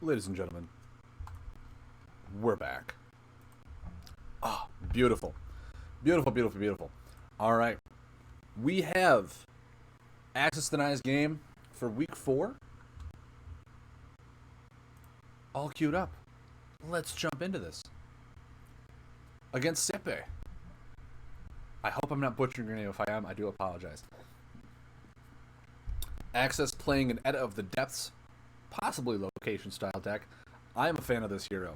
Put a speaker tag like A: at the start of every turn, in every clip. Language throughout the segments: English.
A: Ladies and gentlemen, we're back. Ah, beautiful. Beautiful, beautiful, beautiful. All right. We have Access Denies game for week 4 all queued up. Let's jump into this. Against Sepe. I hope I'm not butchering your name. If I am, I do apologize. Access playing an Edda of the Depths, possibly location style deck. I am a fan of this hero.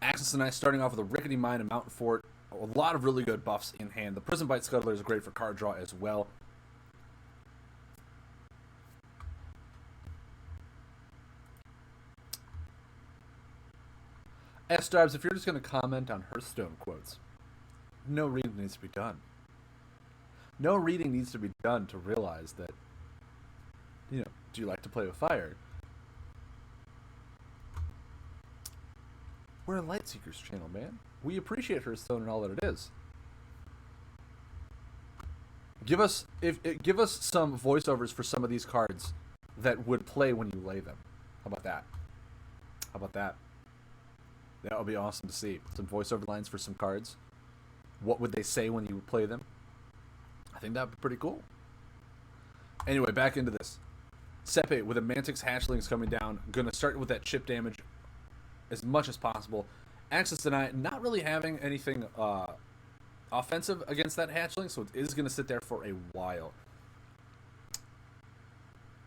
A: Access and I starting off with a Rickety Mine and Mountain Fort. A lot of really good buffs in hand. The Prison Bite Scuttler is great for card draw as well. S-Darbs, if you're just going to comment on Hearthstone quotes, no reading needs to be done. No reading needs to be done to realize that, do you like to play with fire? We're a Lightseekers channel, man. We appreciate Hearthstone and all that it is. Give us some voiceovers for some of these cards that would play when you lay them. How about that? How about that? That would be awesome to see. Some voiceover lines for some cards. What would they say when you play them? I think that would be pretty cool. Anyway, back into this. Sepe with a Mantix Hatchlings coming down. Gonna start with that chip damage as much as possible. Access Deny not really having anything offensive against that Hatchling, so it is going to sit there for a while.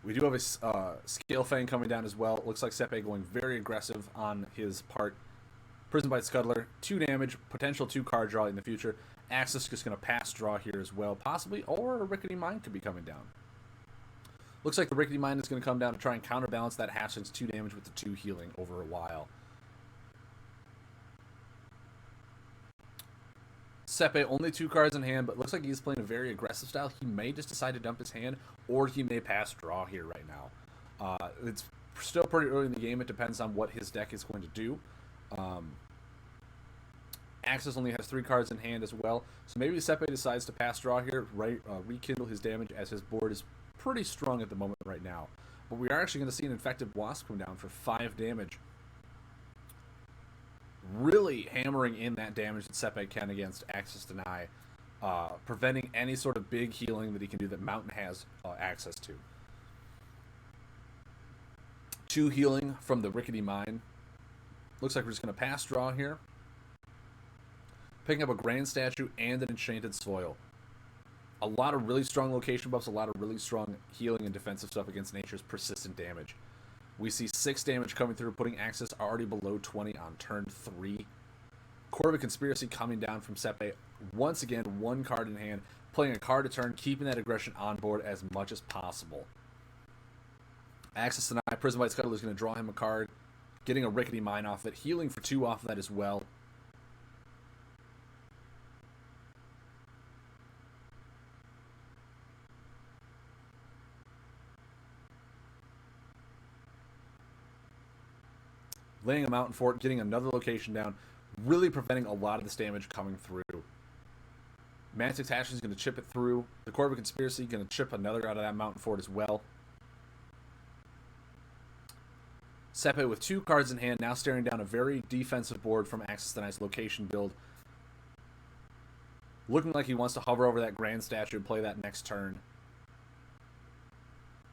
A: We do have a Scale Fang coming down as well. Looks like Sepe going very aggressive on his part. Prison Bite Scuttler, 2 damage, potential 2 card draw in the future. Access just going to pass draw here as well, possibly, or a Rickety Mine could be coming down. Looks like the Rickety Mine is going to come down to try and counterbalance that Hatchling's 2 damage with the 2 healing over a while. Sepe, only 2 cards in hand, but looks like he's playing a very aggressive style. He may just decide to dump his hand, or he may pass draw here right now. It's still pretty early in the game. It depends on what his deck is going to do. Axis only has 3 cards in hand as well, so maybe Sepe decides to pass draw here, rekindle his damage, as his board is pretty strong at the moment right now. But we are actually going to see an Infected Wasp come down for 5 damage. Really hammering in that damage that Sepe can against Access Deny, preventing any sort of big healing that he can do that Mountain has access to. 2 healing from the Rickety Mine. Looks like we're just going to pass draw here. Picking up a Grand Statue and an Enchanted Soil. A lot of really strong location buffs, a lot of really strong healing and defensive stuff against nature's persistent damage. We see 6 damage coming through, putting Access already below 20 on turn 3. Corvid Conspiracy coming down from Sepe. Once again, 1 card in hand, playing a card a turn, keeping that aggression on board as much as possible. Access Deny, Prison Bite Scuttle is going to draw him a card, getting a Rickety Mine off it, healing for 2 off of that as well. Laying a Mountain Fort, getting another location down, really preventing a lot of this damage coming through. Mantix Hatchling is going to chip it through. The Corvid Conspiracy going to chip another out of that Mountain Fort as well. Sepe with 2 cards in hand, now staring down a very defensive board from Access Deny's location build. Looking like he wants to hover over that Grand Statue and play that next turn.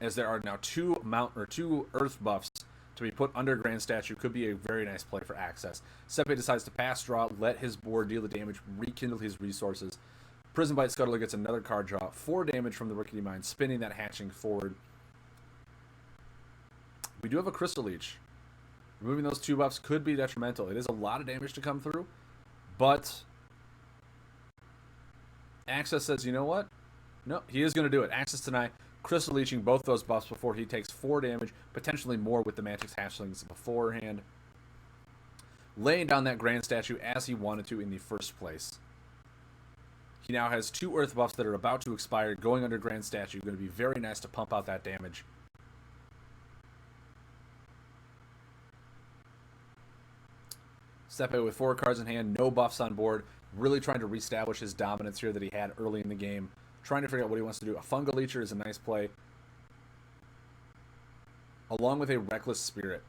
A: As there are now 2 Earth buffs to be put under Grand Statue, could be a very nice play for Access. Sepe decides to pass draw, let his board deal the damage, rekindle his resources. Prison Bite Scuttler gets another card draw, 4 damage from the Rickety Mine, spinning that Hatchling forward. We do have a Crystal Leech. Removing those 2 buffs could be detrimental. It is a lot of damage to come through, but Access says, you know what? No, he is going to do it. Access tonight, Crystal Leeching both those buffs before he takes 4 damage, potentially more with the Mantix Hatchlings beforehand. Laying down that Grand Statue as he wanted to in the first place. He now has 2 Earth buffs that are about to expire, going under Grand Statue. Going to be very nice to pump out that damage. Sepe with 4 cards in hand, no buffs on board. Really trying to reestablish his dominance here that he had early in the game. Trying to figure out what he wants to do. A Fungal Leecher is a nice play. along with a Reckless Spirit.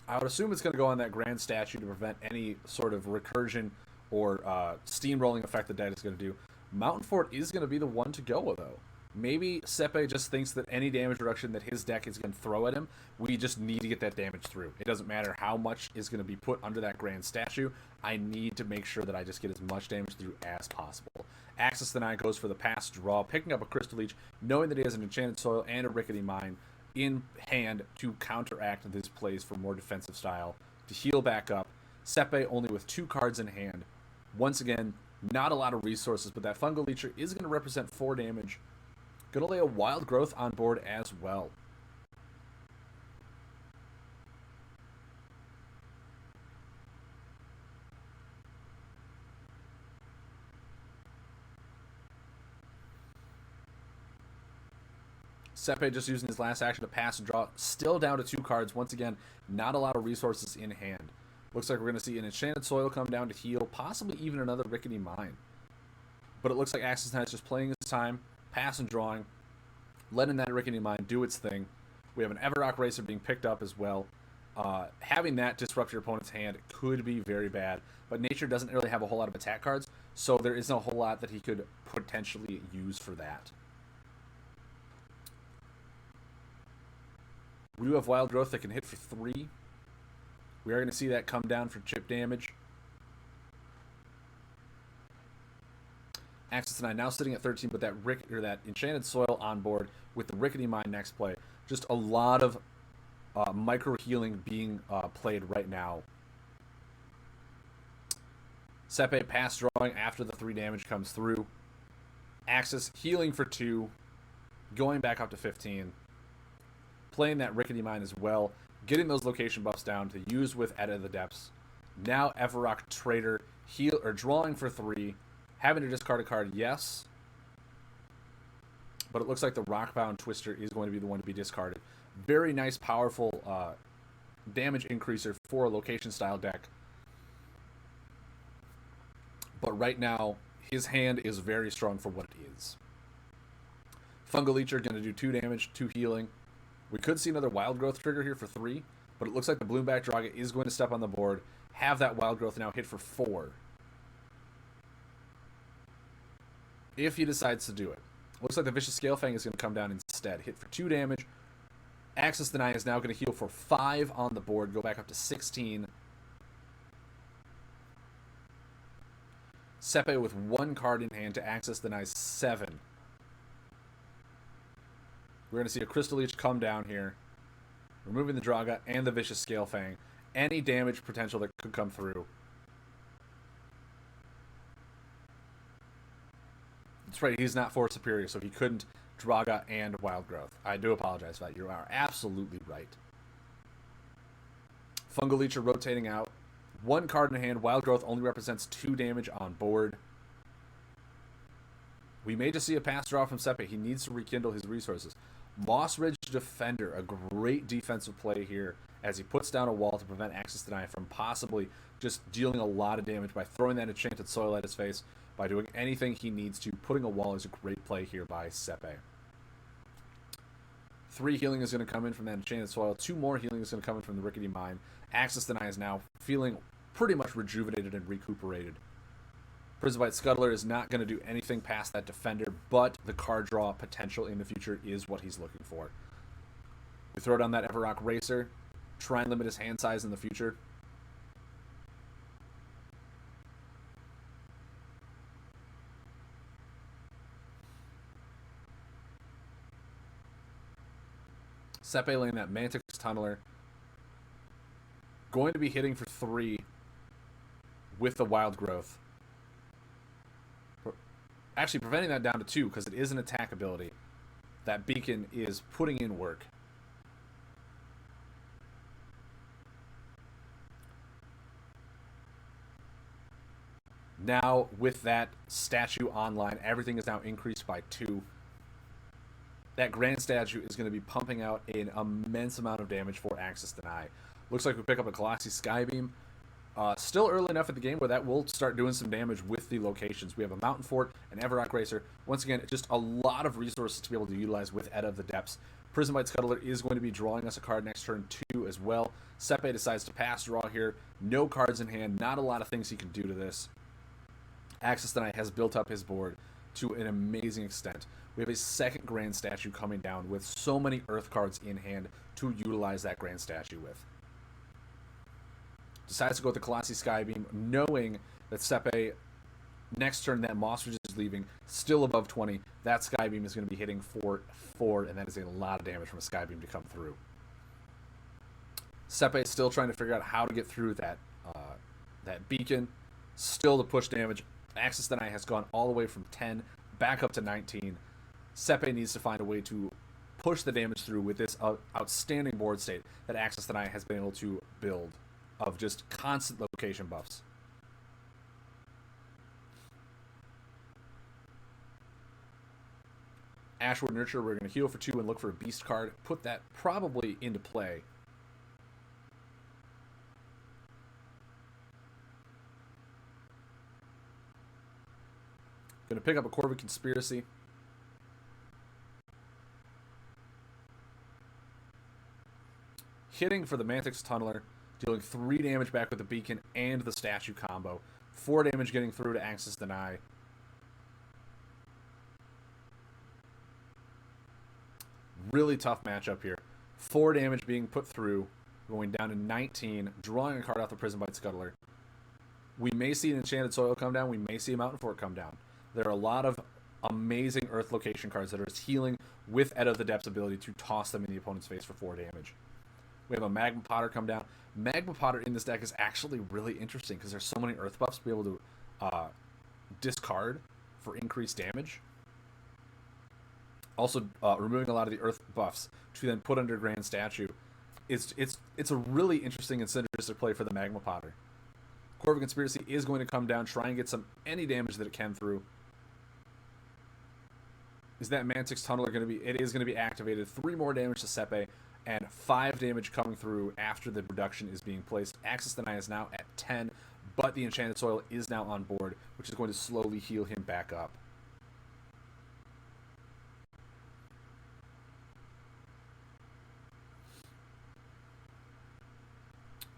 A: I would assume it's going to go on that Grand Statue to prevent any sort of recursion or steamrolling effect the deck is going to do. Mountain Fort is going to be the one to go, though. Maybe Sepe just thinks that any damage reduction that his deck is going to throw at him, we just need to get that damage through. It doesn't matter how much is going to be put under that Grand Statue. I need to make sure that I just get as much damage through as possible. Access Deny goes for the pass draw, picking up a Crystal Leech, knowing that he has an Enchanted Soil and a Rickety Mine in hand to counteract this plays for more defensive style, to heal back up. Sepe only with 2 cards in hand. Once again, not a lot of resources, but that Fungal Leecher is going to represent 4 damage. Going to lay a Wild Growth on board as well. Sepe just using his last action to pass and draw. Still down to 2 cards. Once again, not a lot of resources in hand. Looks like we're going to see an Enchanted Soil come down to heal, possibly even another Rickety Mine. But it looks like Access Deny is just playing his time, pass and drawing, letting that Rickety Mine do its thing. We have an Everrock Racer being picked up as well. Having that disrupt your opponent's hand could be very bad, but Nature doesn't really have a whole lot of attack cards, so there isn't a whole lot that he could potentially use for that. We do have Wild Growth that can hit for 3. We are going to see that come down for chip damage. Access Deny now sitting at 13, but that Enchanted Soil on board with the Rickety Mine next play. Just a lot of micro healing being played right now. Sepe pass drawing after the 3 damage comes through. Access healing for 2, going back up to 15. Playing that Rickety Mine as well, getting those location buffs down to use with Edda of the Depths. Now Everrock Trader heal or drawing for 3, having to discard a card, yes. But it looks like the Rockbound Twister is going to be the one to be discarded. Very nice, powerful damage increaser for a location style deck. But right now, his hand is very strong for what it is. Fungal Leecher going to do 2 damage, 2 healing. We could see another Wild Growth trigger here for 3, but it looks like the Bloomback Draga is going to step on the board, have that Wild Growth now hit for 4. If he decides to do it. Looks like the Vicious Scalefang is going to come down instead. Hit for 2 damage. Access Deny is now going to heal for 5 on the board, go back up to 16. Sepe with 1 card in hand to Access Deny 7. We're going to see a Crystal Leech come down here, removing the Draga and the Vicious Scalefang. Any damage potential that could come through. That's right, he's not Force Superior, so he couldn't Draga and Wild Growth. I do apologize for that. You are absolutely right. Fungal Leecher rotating out. 1 card in hand. Wild Growth only represents 2 damage on board. We may just see a pass draw from Sepe. He needs to rekindle his resources. Moss Ridge Defender, a great defensive play here as he puts down a wall to prevent Access Deny from possibly just dealing a lot of damage by throwing that Enchanted Soil at his face, by doing anything he needs to. Putting a wall is a great play here by Sepe. 3 healing is going to come in from that Enchanted Soil. 2 more healing is going to come in from the Rickety Mine. Access Deny is now feeling pretty much rejuvenated and recuperated. Prismabite Scuttler is not going to do anything past that Defender, but the card draw potential in the future is what he's looking for. We throw down that Everrock Racer, try and limit his hand size in the future. Sepe laying that Mantix Tunneler. Going to be hitting for 3 with the Wild Growth. Actually, preventing that down to 2 because it is an attack ability. That Beacon is putting in work. Now, with that statue online, everything is now increased by 2. That Grand Statue is going to be pumping out an immense amount of damage for Access Deny. Looks like we pick up a Colossi Skybeam. Still early enough in the game where that will start doing some damage with the locations. We have a Mountain Fort, an Everrock Racer. Once again, just a lot of resources to be able to utilize with Edda of the Depths. Prismbite Scuttler is going to be drawing us a card next turn too as well. Sepe decides to pass draw here. No cards in hand. Not a lot of things he can do to this. Axis Deny has built up his board to an amazing extent. We have a second Grand Statue coming down with so many Earth cards in hand to utilize that Grand Statue with. Decides to go with the Colossi Skybeam, knowing that Sepe, next turn, that Moss Ridge is leaving, still above 20. That Skybeam is going to be hitting for 4, and that is a lot of damage from a Skybeam to come through. Sepe is still trying to figure out how to get through that beacon. Still to push damage. Axis Deny has gone all the way from 10 back up to 19. Sepe needs to find a way to push the damage through with this outstanding board state that Axis Deny has been able to build of just constant location buffs. Ashward Nurture, we're going to heal for 2 and look for a beast card. Put that probably into play. Going to pick up a Corvid Conspiracy. Hitting for the Mantix Tunneler, dealing 3 damage back with the Beacon and the Statue combo. 4 damage getting through to Axis Deny. Really tough matchup here. 4 damage being put through, going down to 19, drawing a card off the Prismbite Scuttler. We may see an Enchanted Soil come down. We may see a Mountain Fort come down. There are a lot of amazing Earth location cards that are healing with Edda of the Depths' ability to toss them in the opponent's face for 4 damage. We have a Magma Potter come down. Magma Potter in this deck is actually really interesting because there's so many Earth buffs to be able to discard for increased damage. Also, removing a lot of the Earth buffs to then put under Grand Statue. It's a really interesting and synergistic play for the Magma Potter. Corvid Conspiracy is going to come down, try and get any damage that it can through. Is that Mantix Tunneler going to be... It is going to be activated. 3 more damage to Sepe, and 5 damage coming through after the reduction is being placed. Axis Deny is now at 10, but the Enchanted Soil is now on board, which is going to slowly heal him back up.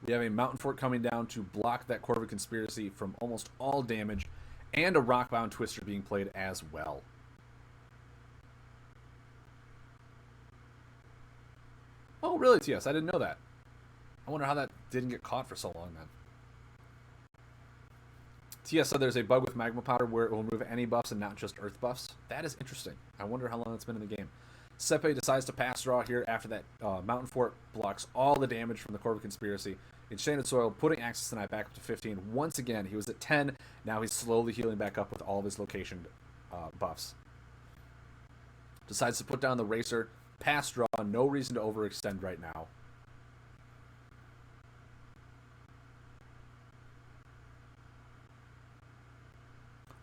A: We have a Mountain Fort coming down to block that Corvid Conspiracy from almost all damage, and a Rockbound Twister being played as well. Oh, really, TS? I didn't know that. I wonder how that didn't get caught for so long, then. TS said there's a bug with Magma Powder where it will remove any buffs and not just Earth buffs. That is interesting. I wonder how long it's been in the game. Sepe decides to pass draw here after that Mountain Fort blocks all the damage from the Corvid Conspiracy. Enchanted Soil, putting Axis Deny back up to 15. Once again, he was at 10. Now he's slowly healing back up with all of his location buffs. Decides to put down the Racer. Pass draw, no reason to overextend right now.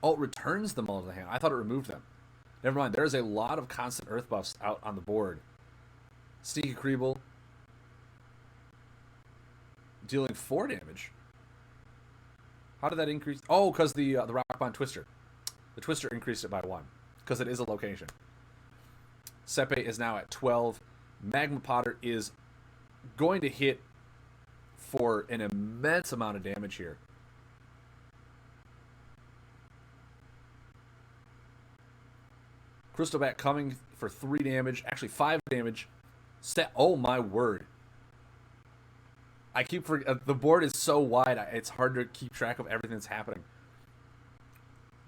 A: Oh, it returns them all to the hand. I thought it removed them. Never mind, there's a lot of constant Earth buffs out on the board. Sneaky Creeble, dealing 4 damage. How did that increase? Oh, because the Rockbound Twister. The Twister increased it by 1, because it is a location. Sepe is now at 12. Magma Potter is going to hit for an immense amount of damage here. Crystal Bat coming for 3 damage. Actually, 5 damage. Oh, my word. I keep forgetting. The board is so wide, it's hard to keep track of everything that's happening.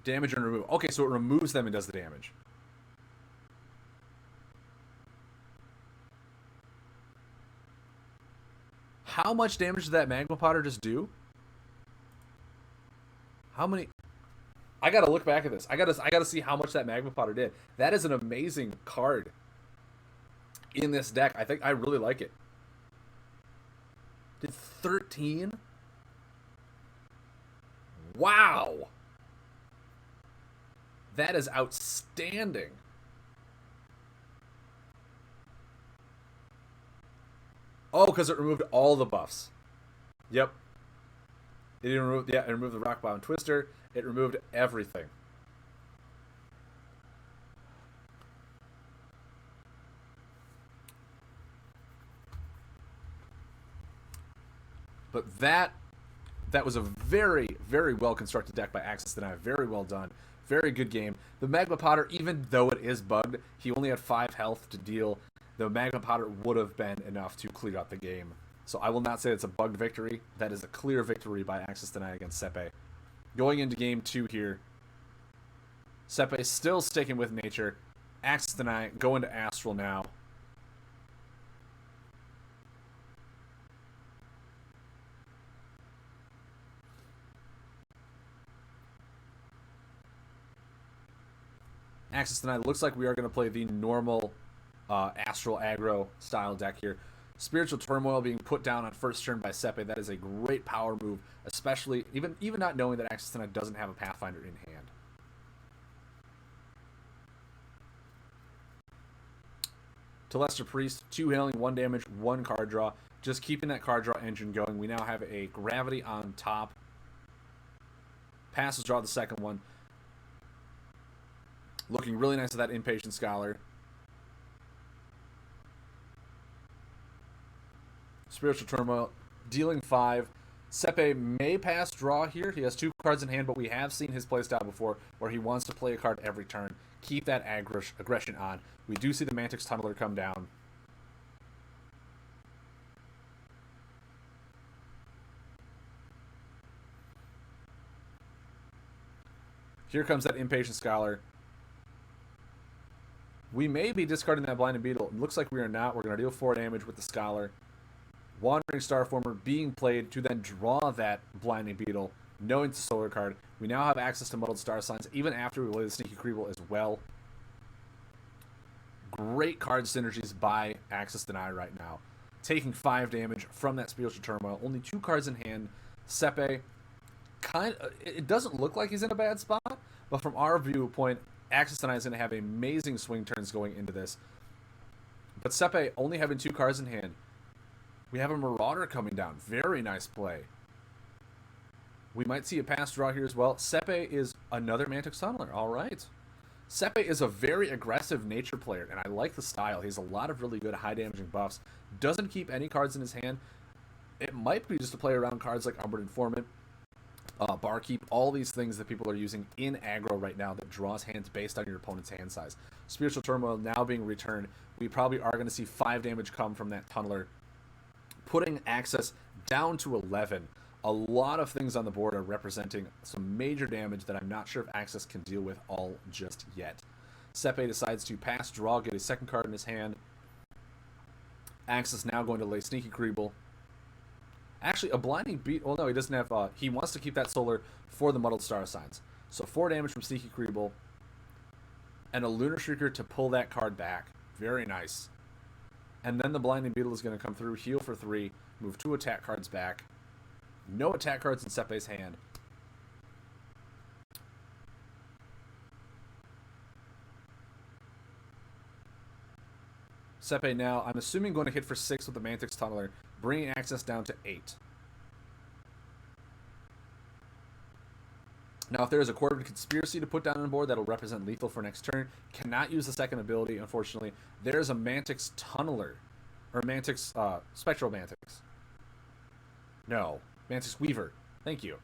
A: Damage and remove. Okay, so it removes them and does the damage. How much damage did that Magma Potter just do? How many? I gotta look back at this. I gotta see how much that Magma Potter did. That is an amazing card in this deck. I think I really like it. Did 13? Wow. That is outstanding. Oh, because it removed all the buffs. Yep. It removed, yeah, it removed the Rockbound Twister. It removed everything. But that was a very, very well constructed deck by Axis Deny. Very well done. Very good game. The Magma Potter, even though it is bugged, he only had 5 health to deal. The Magma Potter would have been enough to clear out the game. So I will not say it's a bugged victory. That is a clear victory by Axis Deny against Sepe. Going into game 2 here, Sepe still sticking with nature. Axis Deny going to Astral now. Axis Deny looks like we are going to play the normal Astral aggro style deck here. Spiritual Turmoil being put down on first turn by Sepe. That is a great power move, especially even not knowing that Axis Deny doesn't have a Pathfinder in hand. Telestra Priest, 2 healing, 1 damage, 1 card draw. Just keeping that card draw engine going. We now have a Gravity on top. Passes draw the second one. Looking really nice with that Impatient Scholar. Spiritual Turmoil, dealing 5. Sepe may pass draw here. He has 2 cards in hand, but we have seen his playstyle before where he wants to play a card every turn. Keep that aggression on. We do see the Mantix Tunneler come down. Here comes that Impatient Scholar. We may be discarding that Blinding Beetle. It looks like we are not. We're going to deal 4 damage with the Scholar. Wandering Starformer being played to then draw that Blinding Beetle, knowing it's a solar card. We now have access to Muddled Star Signs, even after we play the Sneaky Creeble as well. Great card synergies by Axis Deny right now. Taking 5 damage from that Spiritual Turmoil. Only 2 cards in hand. Sepe, it doesn't look like he's in a bad spot, but from our viewpoint, Axis Deny is going to have amazing swing turns going into this. But Sepe only having 2 cards in hand. We have a Marauder coming down. Very nice play. We might see a pass draw here as well. Sepe is another Mantix Tunneler. All right. Sepe is a very aggressive nature player, and I like the style. He has a lot of really good high damaging buffs. Doesn't keep any cards in his hand. It might be just to play around cards like Armored Informant, Barkeep, all these things that people are using in aggro right now that draws hands based on your opponent's hand size. Spiritual Turmoil now being returned. We probably are going to see 5 damage come from that Tunneler, putting Access down to 11. A lot of things on the board are representing some major damage that I'm not sure if Access can deal with all just yet. Sepe decides to pass draw, get a second card in his hand. Access now going to lay Sneaky Creeble. Actually, a Blinding Beat. Well, no, he doesn't have. He wants to keep that solar for the Muddled Star Signs. So 4 damage from Sneaky Creeble. And a Lunar Shrieker to pull that card back. Very nice. And then the Blinding Beetle is going to come through, heal for 3, move 2 attack cards back. No attack cards in Sepe's hand. Sepe now, I'm assuming, going to hit for 6 with the Mantix Tunneler, bringing Access down to 8. Now, if there is a Corbin Conspiracy to put down on board, that'll represent lethal for next turn. Cannot use the second ability, unfortunately. There's a Mantix Tunneler. Or Mantix, Spectral Mantix. No. Mantix Weaver. Thank you.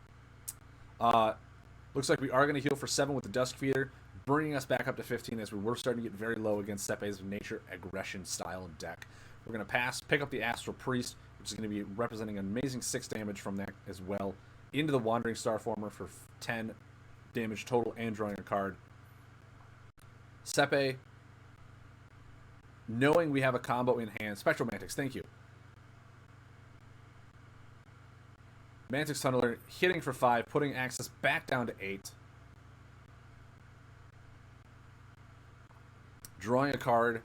A: Looks like we are going to heal for 7 with the Dusk Feeder, bringing us back up to 15 as we were starting to get very low against Sepe's nature aggression style deck. We're going to pass, pick up the Astral Priest, which is going to be representing an amazing 6 damage from that as well, into the Wandering Starformer for 10 damage total and drawing a card. Sepe, knowing we have a combo in hand, Spectral Mantix, thank you. Mantix Tunneler hitting for 5, putting Access back down to 8. Drawing a card.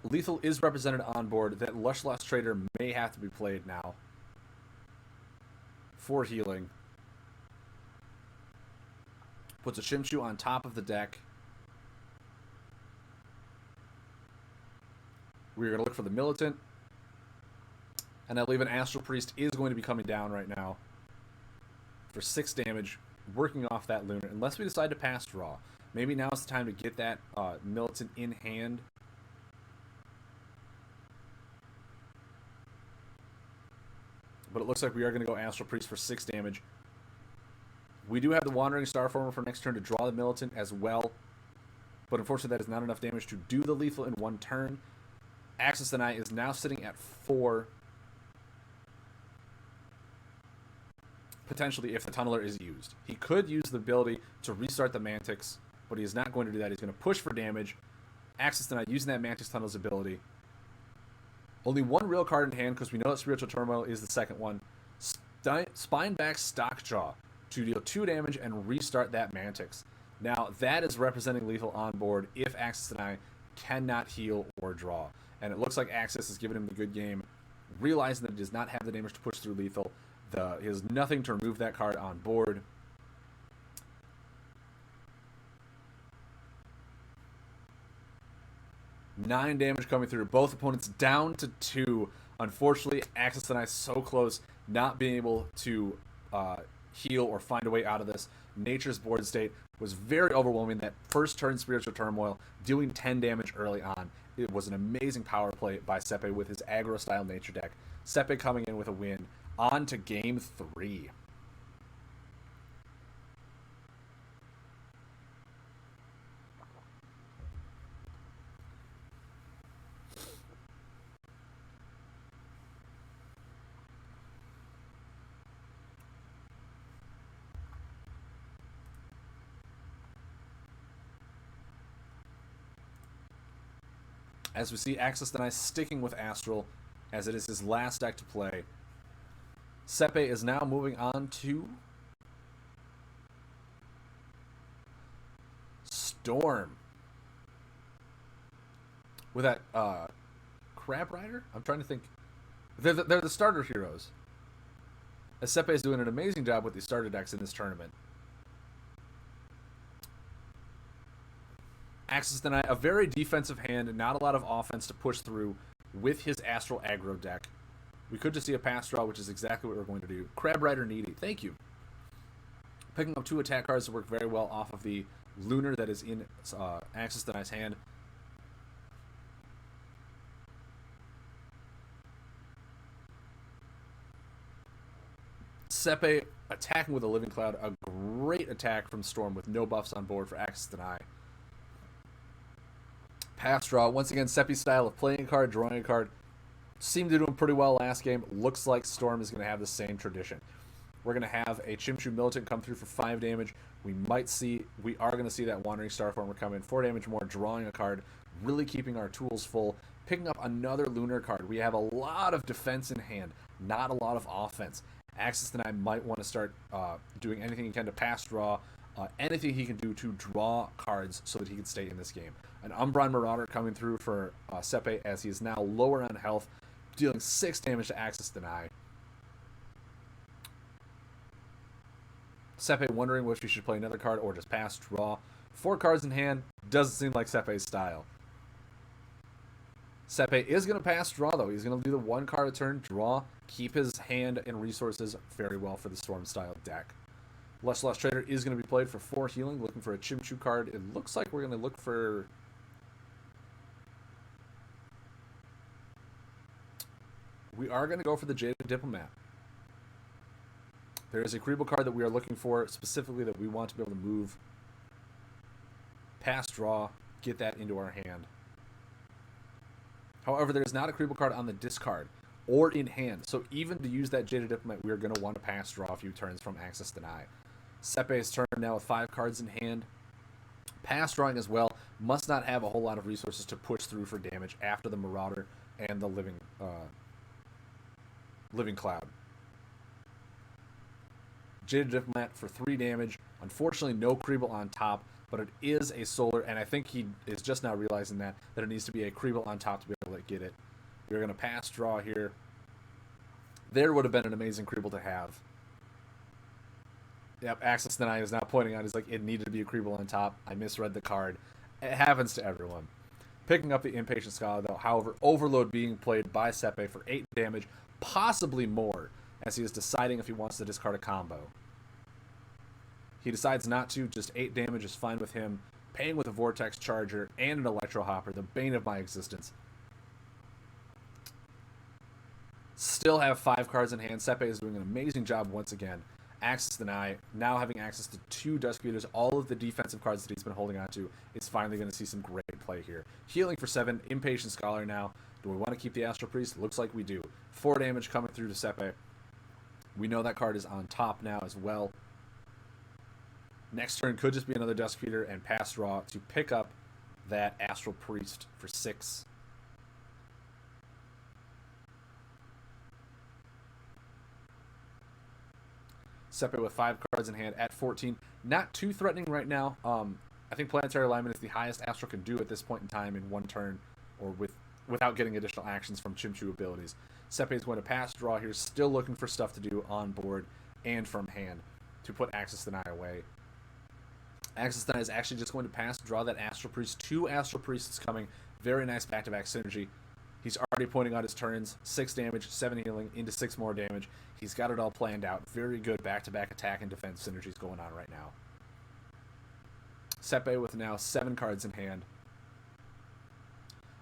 A: Lethal is represented on board. That Lush Lost Trader may have to be played now for healing. Puts a Shimshu on top of the deck. We're going to look for the Militant. And I believe an Astral Priest is going to be coming down right now. for 6 damage, working off that Lunar, unless we decide to pass draw. Maybe now is the time to get that Militant in hand. But it looks like we are going to go Astral Priest for 6 damage. We do have the Wandering Starformer for next turn to draw the Militant as well. But unfortunately, that is not enough damage to do the lethal in 1 turn. Access Deny is now sitting at 4. Potentially, if the Tunneler is used. He could use the ability to restart the Mantix, but he is not going to do that. He's going to push for damage. Access Deny using that Mantix Tunnel's ability. Only 1 real card in hand because we know that Spiritual Turmoil is the second one. Spineback Stockjaw to deal 2 damage and restart that Mantix. Now, that is representing lethal on board if Access Deny cannot heal or draw. And it looks like Access is giving him the good game, realizing that he does not have the damage to push through lethal. He has nothing to remove that card on board. Nine damage coming through. Both opponents down to 2. Unfortunately, Access Deny so close, not being able to heal or find a way out of this. Nature's board state was very overwhelming. That first turn Spiritual Turmoil, doing 10 damage early on. It was an amazing power play by Sepe with his aggro-style nature deck. Sepe coming in with a win. On to game 3. As we see Access Deny sticking with Astral, as it is his last deck to play. Sepe is now moving on to Storm. With that Crab Rider? I'm trying to think. They're the starter heroes. As Sepe is doing an amazing job with the starter decks in this tournament. Access Deny, a very defensive hand and not a lot of offense to push through with his Astral aggro deck. We could just see a pass draw, which is exactly what we're going to do. Crab Rider Needy, thank you. Picking up 2 attack cards to work very well off of the Lunar that is in Access Deny's hand. Sepe attacking with a Living Cloud, a great attack from Storm with no buffs on board for Access Deny. Pass draw, once again, Sepe's style of playing a card, drawing a card. Seemed to do him pretty well last game. Looks like Storm is going to have the same tradition. We're going to have a Chimchu Militant come through for 5 damage. We are going to see that Wandering Starformer come in. 4 damage more, drawing a card, really keeping our tools full. Picking up another Lunar card. We have a lot of defense in hand, not a lot of offense. Access Deny might want to start doing anything he can to pass draw, anything he can do to draw cards so that he can stay in this game. An Umbron Marauder coming through for Sepe as he is now lower on health, dealing 6 damage to Access Deny. Sepe wondering if he should play another card or just pass draw. 4 cards in hand, doesn't seem like Sepe's style. Sepe is going to pass draw though. He's going to do the 1 card a turn, draw, keep his hand and resources very well for the Storm style deck. Lush Trader is going to be played for 4 healing, looking for a Chimchu card. It looks like we're going to look for... We are going to go for the Jaded Diplomat. There is a Creeble card that we are looking for, specifically that we want to be able to move. Pass draw, get that into our hand. However, there is not a Creeble card on the discard or in hand, so even to use that Jaded Diplomat, we are going to want to pass draw a few turns from Access Deny. Sepe's turn now with 5 cards in hand. Pass drawing as well. Must not have a whole lot of resources to push through for damage after the Marauder and the Living Cloud. Jaded Diplomat for 3 damage. Unfortunately, no Creeble on top, but it is a Solar, and I think he is just now realizing that it needs to be a Creeble on top to be able to get it. We're going to pass draw here. There would have been an amazing Creeble to have. Yep, Access Deny is now pointing out, he's like, it needed to be a Creeble on top. I misread the card. It happens to everyone. Picking up the Impatient Scholar, though, however, Overload being played by Sepe for 8 damage, possibly more, as he is deciding if he wants to discard a combo. He decides not to. Just 8 damage is fine with him. Paying with a Vortex Charger and an Electro Hopper, the bane of my existence. Still have 5 cards in hand. Sepe is doing an amazing job once again. Access Deny, now having access to 2 Dusk Eaters, all of the defensive cards that he's been holding on to, is finally going to see some great play here. Healing for 7, Impatient Scholar now. Do we want to keep the Astral Priest? Looks like we do. 4 damage coming through to Sepe. We know that card is on top now as well. Next turn could just be another Dusk Eater and pass draw to pick up that Astral Priest for 6. Sepe with 5 cards in hand at 14. Not too threatening right now. I think Planetary Alignment is the highest Astral can do at this point in time in one turn, or without getting additional actions from Chimchu abilities. Sepe is going to pass draw here, still looking for stuff to do on board and from hand to put Access Deny away. Access Deny is actually just going to pass draw that Astral Priest. 2 Astral Priests coming. Very nice back-to-back synergy. He's already pointing out his turns. 6 damage, 7 healing, into 6 more damage. He's got it all planned out. Very good back-to-back attack and defense synergies going on right now. Sepe with now 7 cards in hand.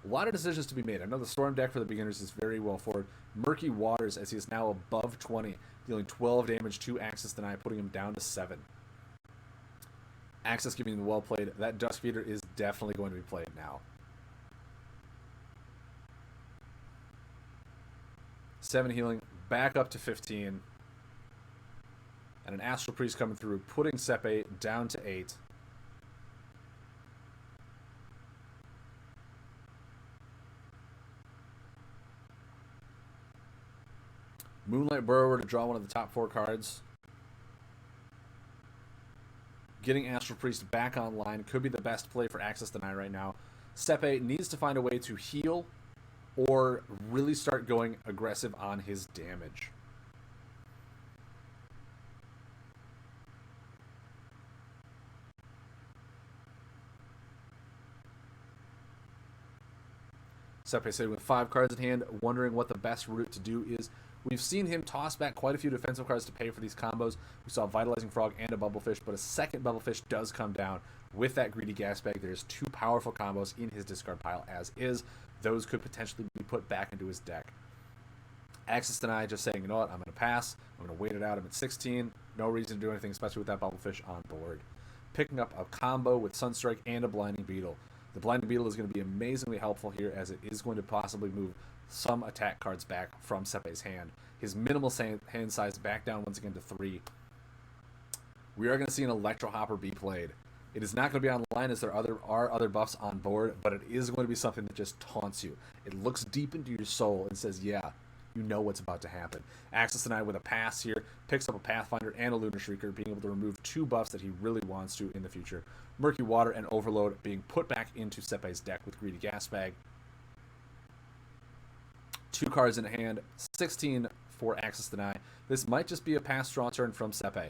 A: A lot of decisions to be made. I know the Storm deck for the beginners is very well forward. Murky Waters, as he is now above 20, dealing 12 damage to Access Deny, putting him down to 7. Access giving him well played. That Dusk Eater is definitely going to be played now. 7 healing, back up to 15. And an Astral Priest coming through, putting Sepe down to 8. Moonlight Burrower to draw one of the top 4 cards. Getting Astral Priest back online could be the best play for Access Deny right now. Sepe needs to find a way to heal or really start going aggressive on his damage. Sepe sitting with 5 cards in hand, wondering what the best route to do is. We've seen him toss back quite a few defensive cards to pay for these combos. We saw a Vitalizing Frog and a Bubblefish, but a second Bubblefish does come down with that Greedy Gas Bag. There's 2 powerful combos in his discard pile as is. Those could potentially be put back into his deck. Access Deny just saying, you know what, I'm going to pass. I'm going to wait it out. I'm at 16. No reason to do anything, especially with that Bubblefish on board. Picking up a combo with Sunstrike and a Blinding Beetle. The Blinding Beetle is going to be amazingly helpful here, as it is going to possibly move some attack cards back from Sepe's hand. His minimal hand size back down once again to 3. We are going to see an Electro Hopper be played. It is not going to be online, as there are other buffs on board, but it is going to be something that just taunts you. It looks deep into your soul and says, yeah, you know what's about to happen. Access Deny with a pass here, picks up a Pathfinder and a Lunar Shrieker, being able to remove 2 buffs that he really wants to in the future. Murky Water and Overload being put back into Sepe's deck with Greedy Gas Bag. 2 cards in hand, 16 for Access Deny. This might just be a pass draw turn from Sepe.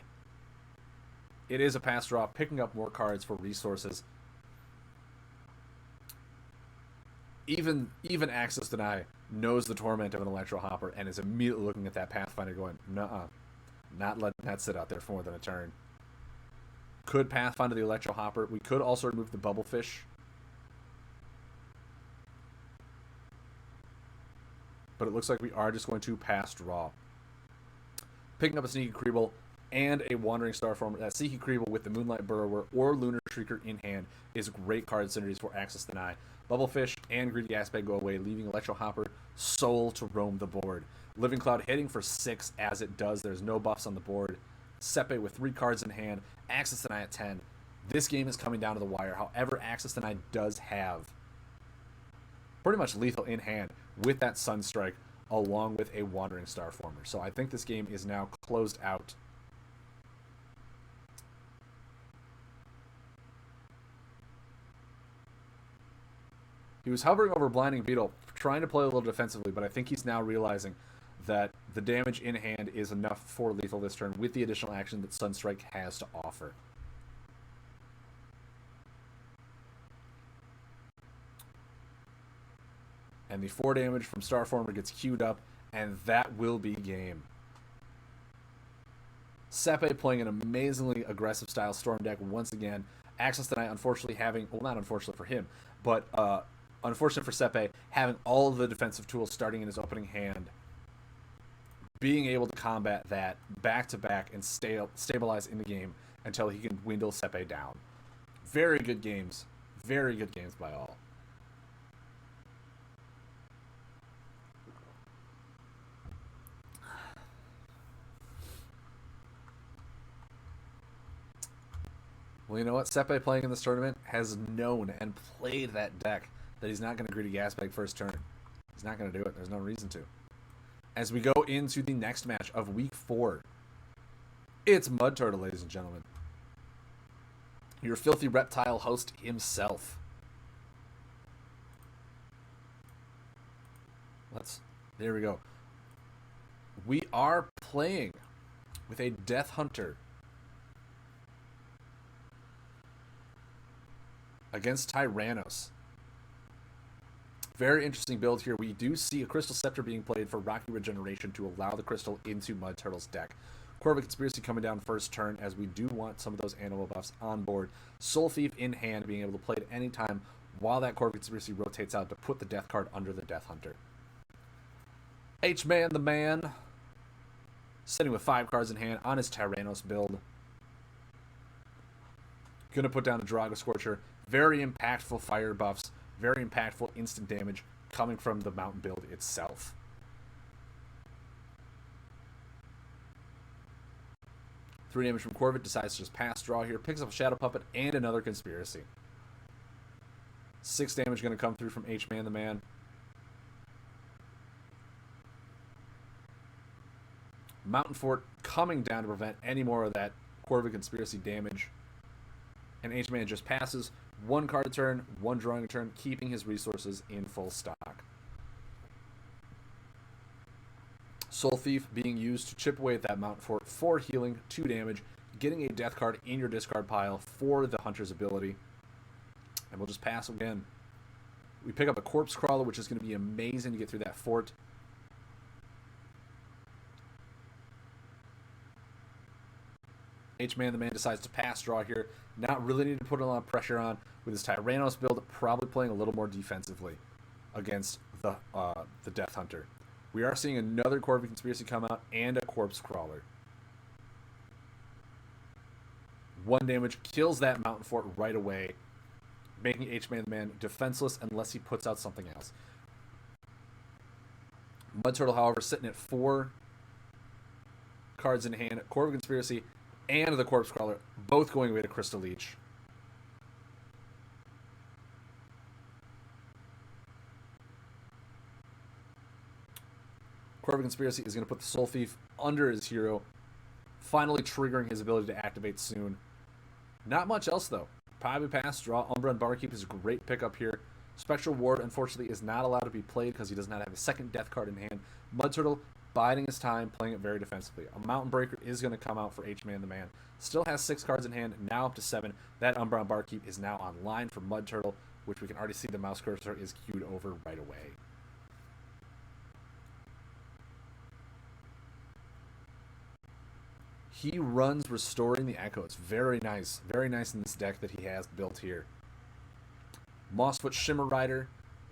A: It is a pass draw, picking up more cards for resources. Even Access Deny knows the torment of an Electro Hopper and is immediately looking at that Pathfinder going, nuh-uh, not letting that sit out there for more than a turn. Could Pathfinder the Electro Hopper. We could also remove the Bubblefish. But it looks like we are just going to pass draw. Picking up a Sneaky Creeble and a Wandering Starformer. That Sneaky Creeble with the Moonlight Burrower or Lunar Shrieker in hand is great card synergies for Access Deny. Bubblefish and Greedy Gas Bag go away, leaving Electro Hopper sole to roam the board. Living Cloud hitting for 6 as it does. There's no buffs on the board. Sepe with 3 cards in hand. Access Deny at 10. This game is coming down to the wire. However, Access Deny does have pretty much lethal in hand with that Sunstrike along with a Wandering Starformer. So I think this game is now closed out. He was hovering over Blinding Beetle, trying to play a little defensively, but I think he's now realizing that the damage in hand is enough for lethal this turn with the additional action that Sunstrike has to offer. And the 4 damage from Starformer gets queued up, and that will be game. Sepe playing an amazingly aggressive style Storm deck once again. Access tonight, unfortunately, having, well, not unfortunately for him, but unfortunate for Sepe, having all of the defensive tools starting in his opening hand, being able to combat that back to back and stabilize in the game until he can dwindle Sepe down. Very good games. Very good games by all. Well, you know what? Sepe playing in this tournament has known and played that deck that he's not going to greedy gas bag first turn. He's not going to do it. There's no reason to. As we go into the next match of Week 4, it's Mud Turtle, ladies and gentlemen. Your filthy reptile host himself. There we go. We are playing with a Death Hunter against Tyrannos. Very interesting build here. We do see a Crystal Scepter being played for Rocky Regeneration to allow the Crystal into Mud Turtle's deck. Corvus Conspiracy coming down first turn, as we do want some of those animal buffs on board. Soul Thief in hand, being able to play at any time while that Corvus Conspiracy rotates out to put the Death card under the Death Hunter. H-Man the man, sitting with 5 cards in hand on his Tyrannos build. Going to put down a Draga Scorcher. Very impactful fire buffs. Very impactful instant damage coming from the mountain build itself. Three damage from Corvette, decides to just pass draw here. Picks up a Shadow Puppet and another Conspiracy. 6 damage going to come through from H-Man the man. Mountain Fort coming down to prevent any more of that Corvette Conspiracy damage. And H-Man just passes. 1 card a turn, 1 drawing a turn, keeping his resources in full stock. Soul Thief being used to chip away at that Mountain Fort for healing, 2 damage, getting a death card in your discard pile for the Hunter's ability. And we'll just pass again. We pick up a Corpse Crawler, which is going to be amazing to get through that fort. H-Man the man decides to pass draw here. Not really need to put a lot of pressure on with his Tyrannos build, probably playing a little more defensively against the Death Hunter. We are seeing another Corvette Conspiracy come out and a Corpse Crawler. 1 damage kills that Mountain Fort right away, making H-Man the man defenseless unless he puts out something else. Mud Turtle, however, sitting at 4 cards in hand. Corvette Conspiracy and the Corpse Crawler both going away to Crystal Leech. Corvette Conspiracy is going to put the Soul Thief under his hero, finally triggering his ability to activate soon. Not much else, though. Probably pass, draw. Umbra and Barkeep is a great pickup here. Spectral Ward, unfortunately, is not allowed to be played because he does not have a second death card in hand. Mud Turtle, biding his time, playing it very defensively. A Mountain Breaker is going to come out for H-Man the man. Still has 6 cards in hand, now up to 7. That Umbra and Barkeep is now online for Mud Turtle, which we can already see the mouse cursor is queued over right away. He runs Restoring the Echoes. Very nice. Very nice in this deck that he has built here. Mossfoot Shimmer Rider,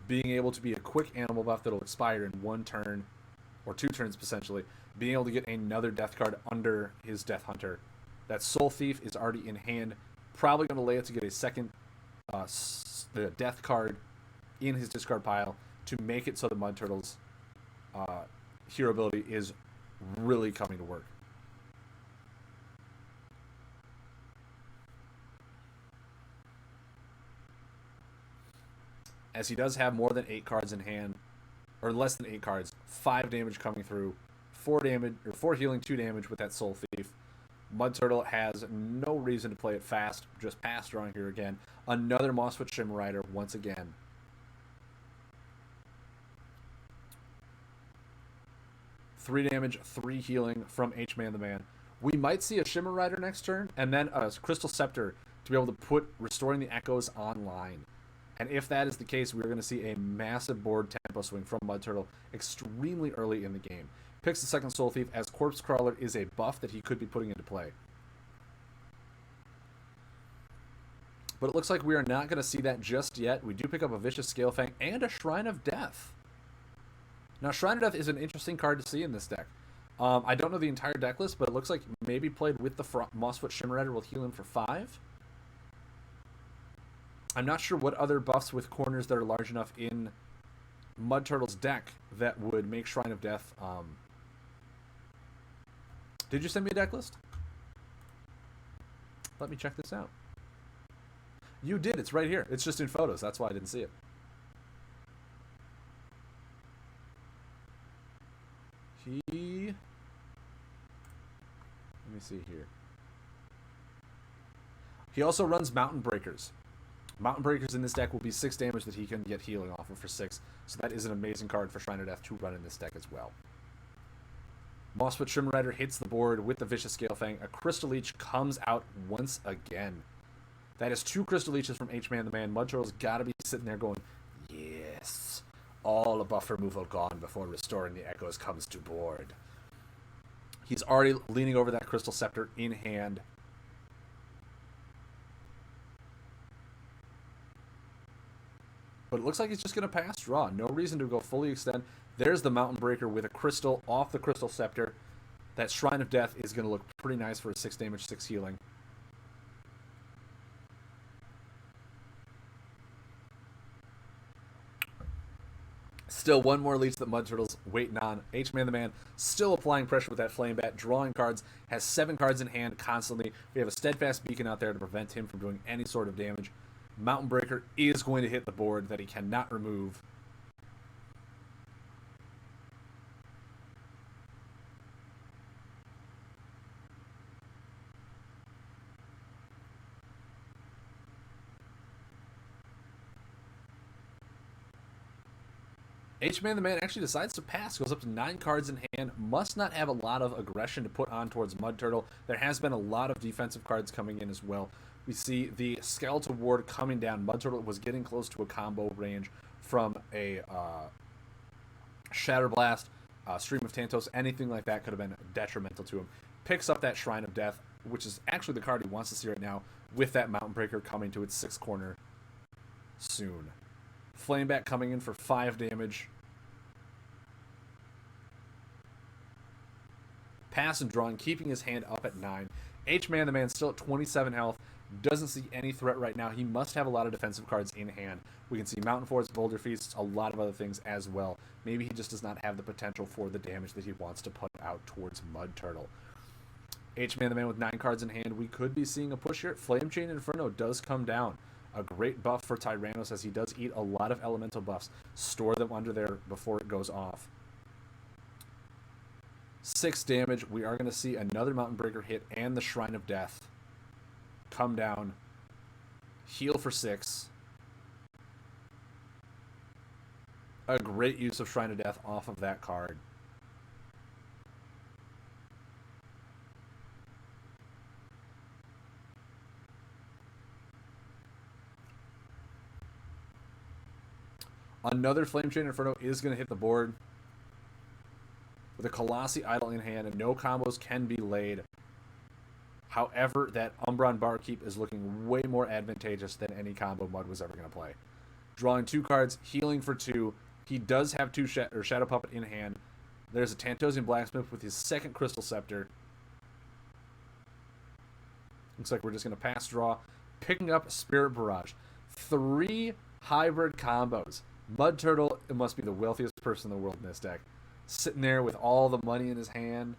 A: being able to be a quick animal buff that will expire in 1 turn, or 2 turns potentially. Being able to get another death card under his Death Hunter. That Soul Thief is already in hand. Probably going to lay it to get a second death card in his discard pile to make it so the Mud Turtle's hero ability is really coming to work. As he does have more than 8 cards in hand, or less than 8 cards, 5 damage coming through, 4 damage or 4 healing, 2 damage with that Soul Thief. Mud Turtle has no reason to play it fast, just pass drawing here again. Another Mossfoot Shimmer Rider once again. Three damage, 3 healing from H-Man the man. We might see a Shimmer Rider next turn, and then a Crystal Scepter to be able to put Restoring the Echoes online. And if that is the case, we're going to see a massive board tempo swing from Mud Turtle extremely early in the game. Picks the second Soul Thief, as Corpse Crawler is a buff that he could be putting into play. But it looks like we are not going to see that just yet. We do pick up a Vicious Scalefang and a Shrine of Death. Now, Shrine of Death is an interesting card to see in this deck. I don't know the entire deck list, but it looks like maybe played with the Mossfoot Shimmer Rider will heal him for 5. I'm not sure what other buffs with corners that are large enough in Mud Turtle's deck that would make Shrine of Death. Did you send me a deck list? Let me check this out. You did. It's right here. It's just in photos. That's why I didn't see it. Let me see here. He also runs Mountain Breakers. Mountain Breakers in this deck will be 6 damage that he can get healing off of for 6. So that is an amazing card for Shrine of Death to run in this deck as well. Mossfoot Shimmer Rider hits the board with the Vicious Scalefang. A Crystal Leech comes out once again. That is 2 Crystal Leeches from H-Man the Man. Mud Turtle's got to be sitting there going, yes, all buff removal gone before Restoring the Echoes comes to board. He's already leaning over that Crystal Scepter in hand. But it looks like he's just going to pass draw. No reason to go fully extend. There's the Mountain Breaker with a crystal off the Crystal Scepter. That Shrine of Death is going to look pretty nice for a 6 damage, 6 healing. Still one more leech that Mud Turtle's waiting on. H-Man the Man still applying pressure with that Flame Bat, drawing cards, has 7 cards in hand constantly. We have a Steadfast Beacon out there to prevent him from doing any sort of damage. Mountain Breaker is going to hit the board that he cannot remove. H-Man the Man actually decides to pass, goes up to 9 cards in hand, must not have a lot of aggression to put on towards Mud Turtle. There has been a lot of defensive cards coming in as well. We see the Skeletal Ward coming down. Mud Turtle was getting close to a combo range from a Shatter Blast, Stream of Tantos, anything like that could have been detrimental to him. Picks up that Shrine of Death, which is actually the card he wants to see right now, with that Mountain Breaker coming to its 6th corner soon. Flame Bat coming in for 5 damage. Pass and drawing, keeping his hand up at 9. H-Man the Man still at 27 health. Doesn't see any threat right now. He must have a lot of defensive cards in hand. We can see Mountain Force, Boulder Feast, a lot of other things as well. Maybe he just does not have the potential for the damage that he wants to put out towards Mud Turtle. H-Man the Man with 9 cards in hand. We could be seeing a push here. Flame Chain Inferno does come down. A great buff for Tyrannos, as he does eat a lot of elemental buffs. Store them under there before it goes off. 6 damage. We are going to see another Mountain Breaker hit and the Shrine of Death come down. Heal for 6. A great use of Shrine of Death off of that card. Another Flame Chain Inferno is going to hit the board. With a Colossi Idol in hand, and no combos can be laid. However, that Umbron Barkeep is looking way more advantageous than any combo Mud was ever going to play. Drawing 2 cards, healing for 2. He does have 2 Shadow Puppet in hand. There's a Tantosian Blacksmith with his 2nd Crystal Scepter. Looks like we're just going to pass draw. Picking up Spirit Barrage. 3 hybrid combos. Mud Turtle, it must be the wealthiest person in the world in this deck. Sitting there with all the money in his hand.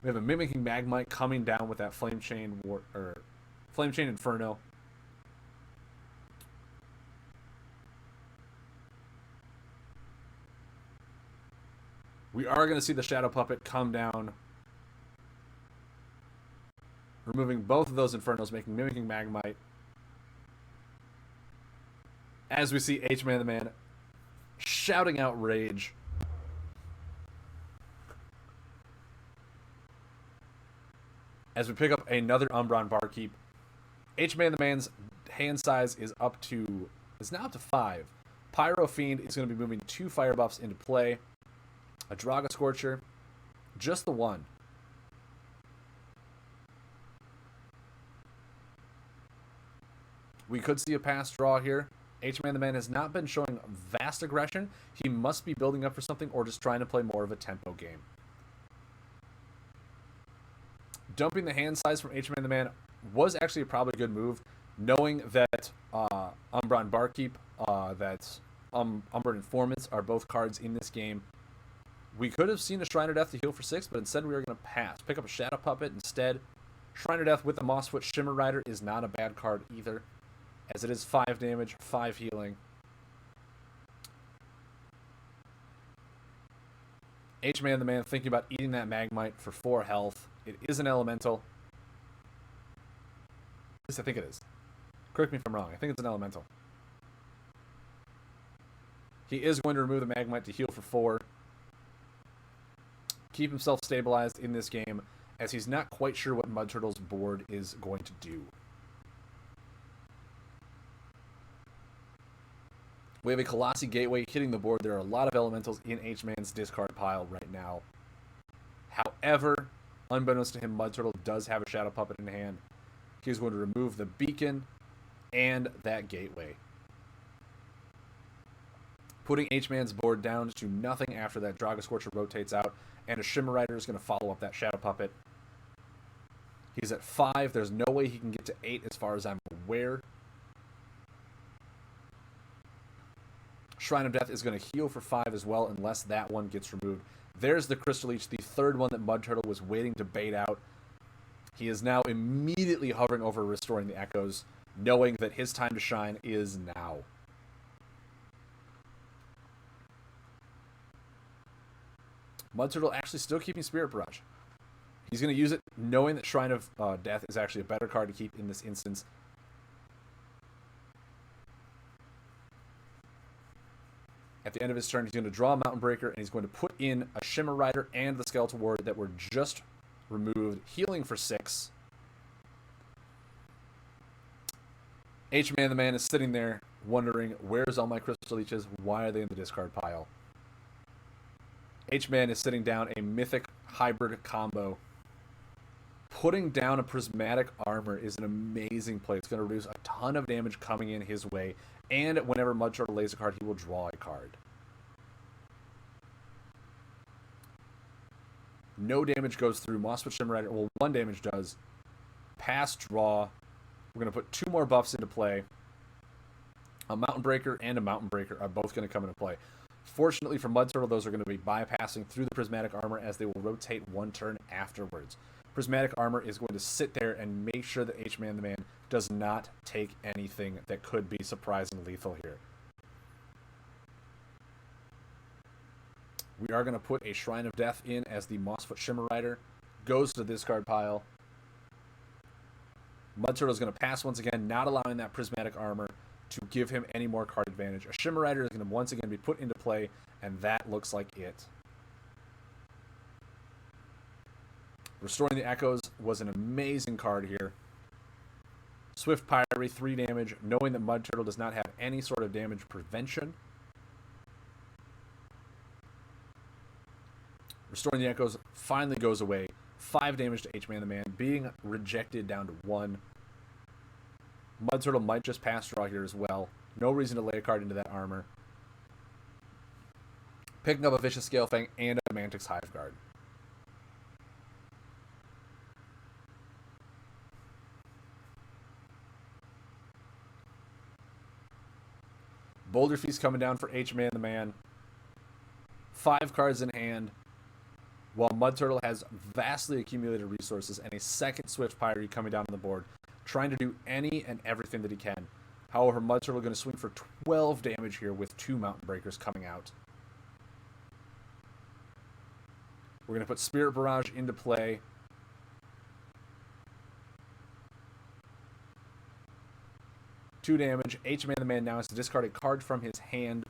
A: We have a Mimicking Magmite coming down with that Flame Chain Inferno. We are going to see the Shadow Puppet come down, removing both of those Infernos, making Mimicking Magmite. As we see H-Man the Man shouting out rage. As we pick up another Umbron Barkeep. H-Man the Man's hand size is now up to 5. Pyro Fiend is going to be moving 2 fire buffs into play. A Draga Scorcher Just the one. We could see a pass draw here. H-Man the Man has not been showing vast aggression. He must be building up for something or just trying to play more of a tempo game. Dumping the hand size from H-Man the Man was actually a probably good move, knowing that Umbra and Barkeep, that Umbra and Informants are both cards in this game. We could have seen a Shrine of Death to heal for 6, but instead we were going to pass. Pick up a Shadow Puppet instead. Shrine of Death with the Mossfoot Shimmer Rider is not a bad card either, as it is 5 damage, 5 healing. H-Man the Man thinking about eating that Magmite for 4 health. It is an elemental. At least I think it is. Correct me if I'm wrong. I think it's an elemental. He is going to remove the Magmite to heal for 4. Keep himself stabilized in this game, as he's not quite sure what Mud Turtle's board is going to do. We have a Colossi Gateway hitting the board. There are a lot of elementals in H-Man's discard pile right now. However, unbeknownst to him, Mud Turtle does have a Shadow Puppet in hand. He's going to remove the beacon and that gateway, putting H-Man's board down to nothing after that Draga Scorcher rotates out, and a Shimmer Rider is going to follow up that Shadow Puppet. He's at 5. There's no way he can get to 8 as far as I'm aware. Shrine of Death is going to heal for 5 as well, unless that one gets removed. There's the Crystal Leech, the third one that Mud Turtle was waiting to bait out. He is now immediately hovering over Restoring the Echoes, knowing that his time to shine is now. Mud Turtle actually still keeping Spirit Barrage. He's going to use it knowing that Shrine of Death is actually a better card to keep in this instance. At the end of his turn, he's going to draw a Mountain Breaker, and he's going to put in a Shimmer Rider and the Skeletal Warrior that were just removed, healing for 6. H-Man the Man is sitting there wondering, where's all my Crystal Leeches? Why are they in the discard pile? H-Man is sitting down a Mythic Hybrid combo. Putting down a Prismatic Armor is an amazing play. It's going to reduce a ton of damage coming in his way, and whenever Mud Turtle lays a card, he will draw a card. No damage goes through. Mossfoot Shimmer Rider, well, 1 damage does. Pass, draw. We're going to put 2 more buffs into play. A Mountain Breaker and a Mountain Breaker are both going to come into play. Fortunately for Mud Turtle, those are going to be bypassing through the Prismatic Armor, as they will rotate 1 turn afterwards. Prismatic Armor is going to sit there and make sure that H-Man the Man does not take anything that could be surprisingly lethal here. We are going to put a Shrine of Death in, as the Mossfoot Shimmer Rider goes to the discard pile. Mud Turtle is going to pass once again, not allowing that Prismatic Armor to give him any more card advantage. A Shimmer Rider is going to once again be put into play, and that looks like it. Restoring the Echoes was an amazing card here. Swift Pyre, 3 damage, knowing that Mud Turtle does not have any sort of damage prevention. Restoring the Echoes finally goes away. 5 damage to H-Man the Man, being rejected down to 1. Mud Turtle might just pass draw here as well. No reason to lay a card into that armor. Picking up a Vicious Scalefang and a Mantix Hive Guard. Boulder Feast coming down for H-Man the Man. 5 cards in hand, while Mud Turtle has vastly accumulated resources and a second Swift Pyre coming down on the board, trying to do any and everything that he can. However, Mud Turtle going to swing for 12 damage here with 2 Mountain Breakers coming out. We're going to put Spirit Barrage into play. Two damage. H-Man the Man now has to discard a card from his hand.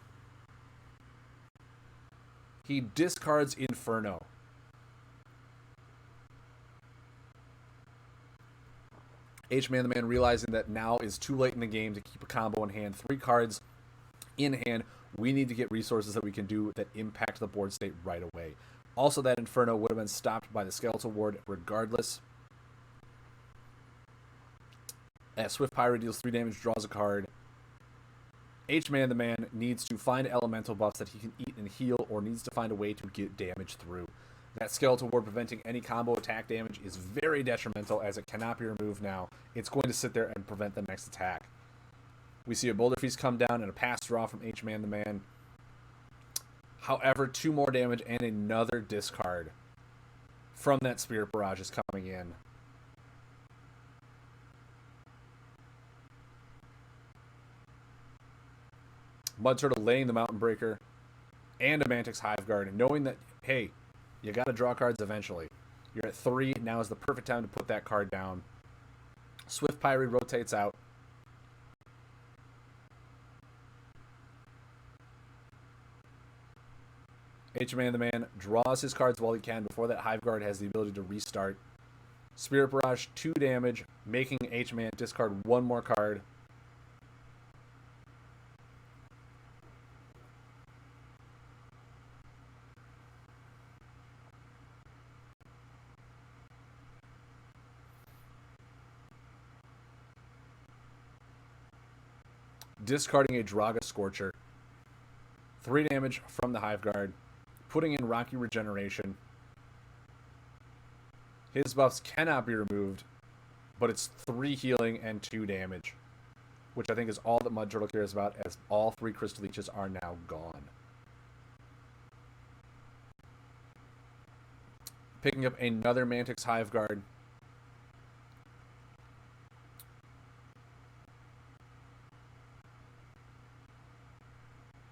A: He discards Inferno. H-Man the Man realizing that now is too late in the game to keep a combo in hand. 3 cards in hand. We need to get resources that we can do that impact the board state right away. Also, that Inferno would have been stopped by the Skeletal Ward regardless. As Swift Pirate deals 3 damage, draws a card. H-Man the Man needs to find elemental buffs that he can eat and heal, or needs to find a way to get damage through. That Skeletal Ward preventing any combo attack damage is very detrimental, as it cannot be removed now. It's going to sit there and prevent the next attack. We see a Boulder Feast come down and a pass draw from H-Man the Man. However, 2 more damage and another discard from that Spirit Barrage is coming in. Mud Turtle laying the Mountain Breaker and a Mantix Hive Guard, knowing that, hey, you got to draw cards eventually. You're at 3. Now is the perfect time to put that card down. Swift Pirate rotates out. H-Man the Man draws his cards while he can before that Hive Guard has the ability to restart. Spirit Barrage, 2 damage, making H-Man discard 1 more card. Discarding a Draga Scorcher. 3 damage from the Hive Guard. Putting in Rocky Regeneration. His buffs cannot be removed, but it's 3 healing and 2 damage, which I think is all that Mud Turtle cares about, as all 3 Crystal Leeches are now gone. Picking up another Mantix Hive Guard.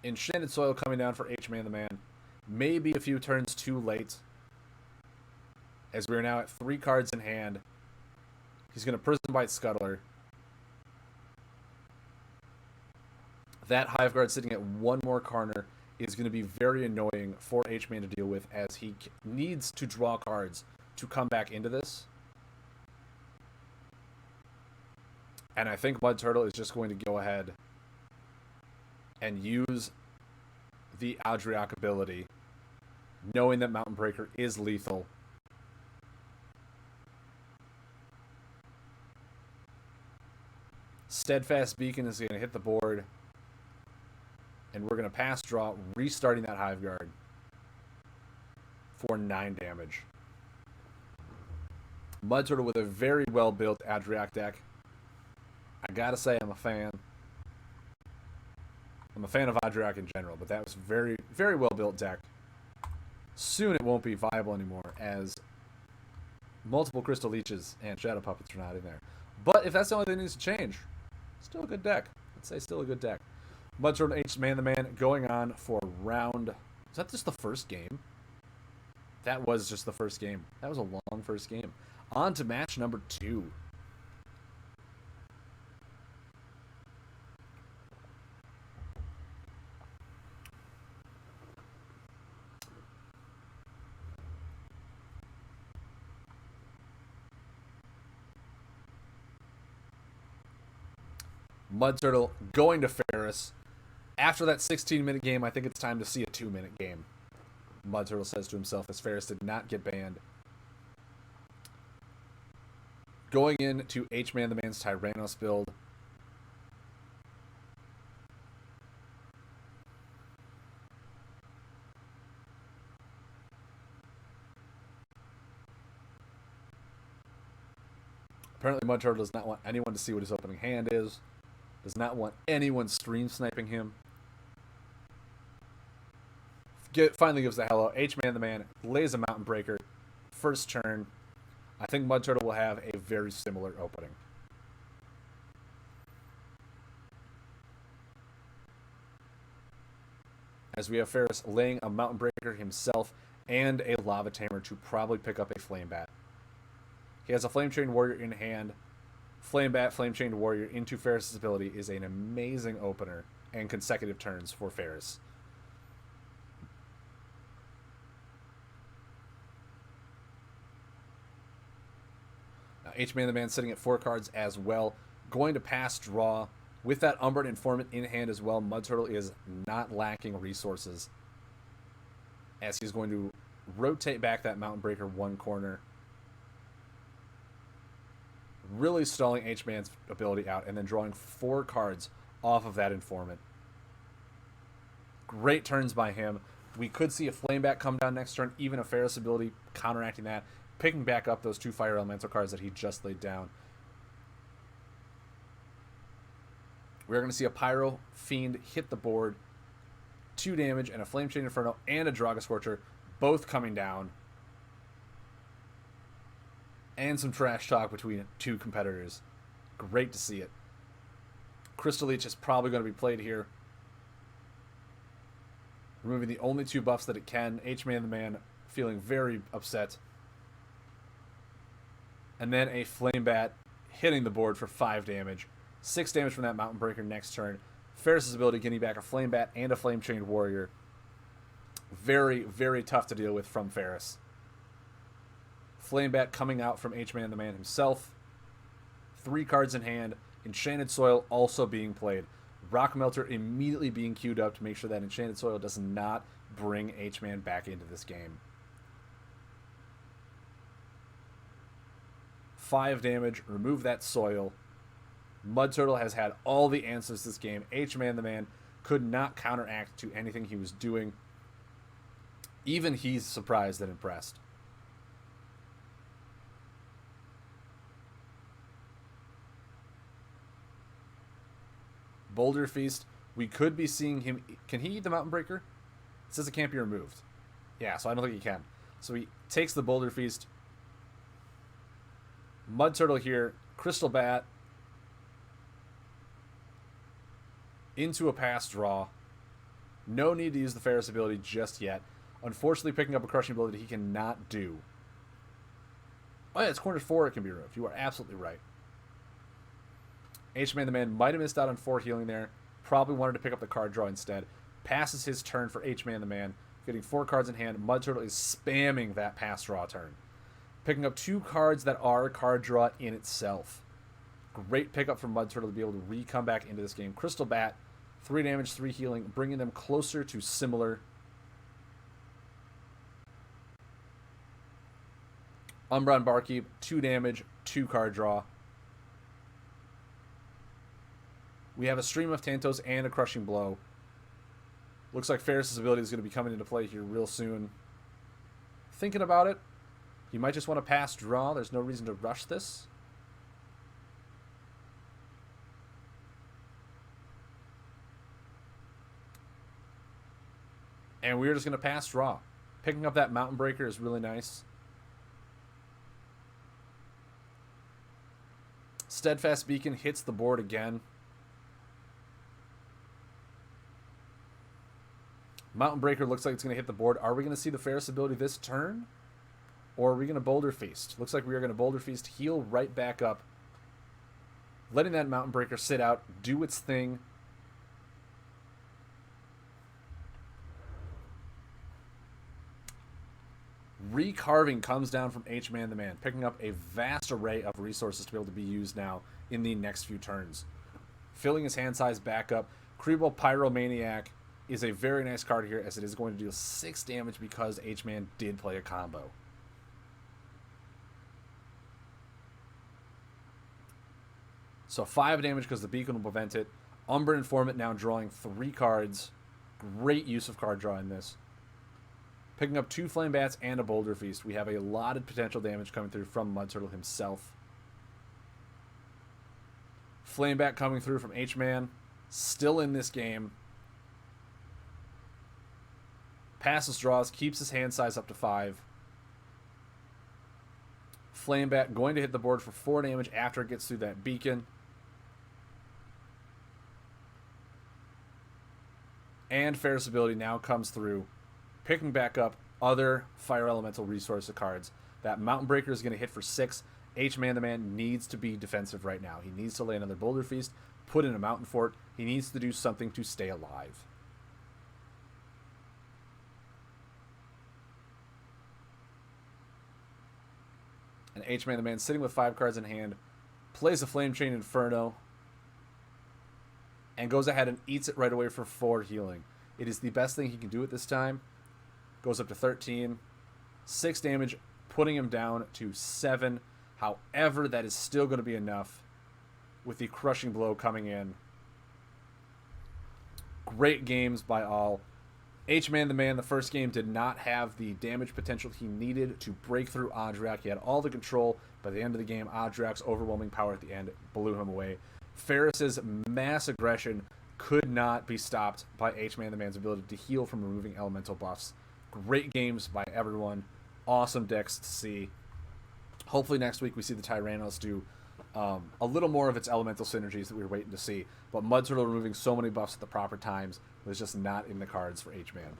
A: Enchanted Soil coming down for H-Man the Man. Maybe a few turns too late, as we are now at 3 cards in hand. He's going to Prison Bite Scuttler. That Hive Guard sitting at 1 more corner is going to be very annoying for H-Man to deal with, as he needs to draw cards to come back into this. And I think Mud Turtle is just going to go ahead and use the Adriac ability, knowing that Mountain Breaker is lethal. Steadfast Beacon is going to hit the board, and we're going to pass draw, restarting that Hive Guard for 9 damage. Mud Turtle with a very well-built Adriac deck. I gotta say, I'm a fan. I'm a fan of Adriac in general, but that was very, very well-built deck. Soon it won't be viable anymore, as multiple Crystal Leeches and Shadow Puppets are not in there. But if that's the only thing that needs to change, still a good deck. I'd say still a good deck. Mud Turtle H-Man the Man going on for round... Is that just the first game? That was just the first game. That was a long first game. On to match number 2. Mud Turtle going to Ferris. After that 16-minute game, I think it's time to see a 2-minute game. Mud Turtle says to himself, as Ferris did not get banned. Going into H-Man the Man's Tyrannos build. Apparently Mud Turtle does not want anyone to see what his opening hand is. Does not want anyone stream sniping him. Finally gives the hello. H-Man the Man lays a Mountain Breaker. First turn. I think Mud Turtle will have a very similar opening. As we have Ferris laying a Mountain Breaker himself and a Lava Tamer to probably pick up a Flame Bat. He has a Flame Chain Warrior in hand. Flame Bat, Flame Chain Warrior into Ferris' ability is an amazing opener and consecutive turns for Ferris. Now, H-Man the Man sitting at 4 cards as well. Going to pass draw. With that Umbran Informant in hand as well, Mud Turtle is not lacking resources, as he's going to rotate back that Mountain Breaker one corner, really stalling H-Man's ability out, and then drawing 4 cards off of that Informant. Great turns by him. We could see a Flamebat come down next turn, even a Ferris ability counteracting that, picking back up those 2 Fire Elemental cards that he just laid down. We're going to see a Pyro Fiend hit the board, 2 damage, and a Flame Chain Inferno and a Draga Scorcher, both coming down. And some trash talk between 2 competitors. Great to see it. Crystal Leech is probably going to be played here, removing the only 2 buffs that it can. H-Man the Man feeling very upset. And then a Flame Bat hitting the board for 5 damage. 6 damage from that Mountain Breaker next turn. Ferris' ability getting back a Flame Bat and a Flame Chained Warrior. Very, very tough to deal with from Ferris. Flame Bat coming out from H-Man the Man himself. 3 cards in hand. Enchanted Soil also being played. Rock Melter immediately being queued up to make sure that Enchanted Soil does not bring H-Man back into this game. 5 damage, remove that soil. Mud Turtle has had all the answers this game. H-Man the Man could not counteract to anything he was doing. Even he's surprised and impressed. Boulder Feast, we could be seeing him. Can he eat the Mountain Breaker? It says it can't be removed. Yeah, so I don't think he can. So he takes the Boulder Feast. Mud Turtle here. Crystal Bat. Into a pass draw. No need to use the Ferris ability just yet. Unfortunately, picking up a crushing ability he cannot do. Oh yeah, it's corner 4, it can be removed. You are absolutely right. H-Man the Man might have missed out on 4 healing there. Probably wanted to pick up the card draw instead. Passes his turn for H-Man the Man. Getting 4 cards in hand. Mud Turtle is spamming that pass draw turn. Picking up 2 cards that are a card draw in itself. Great pickup from Mud Turtle to be able to re-come back into this game. Crystal Bat, 3 damage, 3 healing, bringing them closer to similar. Umbron Barkeep, 2 damage, 2 card draw. We have a Stream of Tantos and a Crushing Blow. Looks like Ferris' ability is going to be coming into play here real soon. Thinking about it, you might just want to pass draw. There's no reason to rush this. And we're just going to pass draw. Picking up that Mountain Breaker is really nice. Steadfast Beacon hits the board again. Mountain Breaker looks like it's going to hit the board. Are we going to see the Ferris ability this turn? Or are we going to Boulder Feast? Looks like we are going to Boulder Feast, heal right back up. Letting that Mountain Breaker sit out, do its thing. Recarving comes down from H-Man the Man, picking up a vast array of resources to be able to be used now in the next few turns. Filling his hand size back up. Krebo Pyromaniac is a very nice card here, as it is going to deal 6 damage because H-Man did play a combo. So 5 damage because the beacon will prevent it. Umbran Informant now drawing 3 cards. Great use of card draw in this. Picking up 2 Flame Bats and a Boulder Feast. We have a lot of potential damage coming through from Mud Turtle himself. Flame Bat coming through from H-Man. Still in this game. Passes draws, keeps his hand size up to 5. Flame Bat going to hit the board for 4 damage after it gets through that beacon. And Ferris ability now comes through, picking back up other Fire Elemental resource cards. That Mountain Breaker is going to hit for 6. H-Man the Man needs to be defensive right now. He needs to lay another Boulder Feast, put in a Mountain Fort. He needs to do something to stay alive. And H-Man the Man sitting with 5 cards in hand, plays a Flame Chain Inferno, and goes ahead and eats it right away for 4 healing. It is the best thing he can do at this time. Goes up to 13. 6 damage, putting him down to 7. However, that is still going to be enough with the crushing blow coming in. Great games by all. H-Man the Man, the first game, did not have the damage potential he needed to break through Odriak. He had all the control. By the end of the game, Odriak's overwhelming power at the end blew him away. Ferris's mass aggression could not be stopped by H-Man the Man's ability to heal from removing elemental buffs. Great games by everyone. Awesome decks to see. Hopefully next week we see the Tyrannos do a little more of its elemental synergies that we were waiting to see. But Mud Turtle removing so many buffs at the proper times was just not in the cards for H-Man.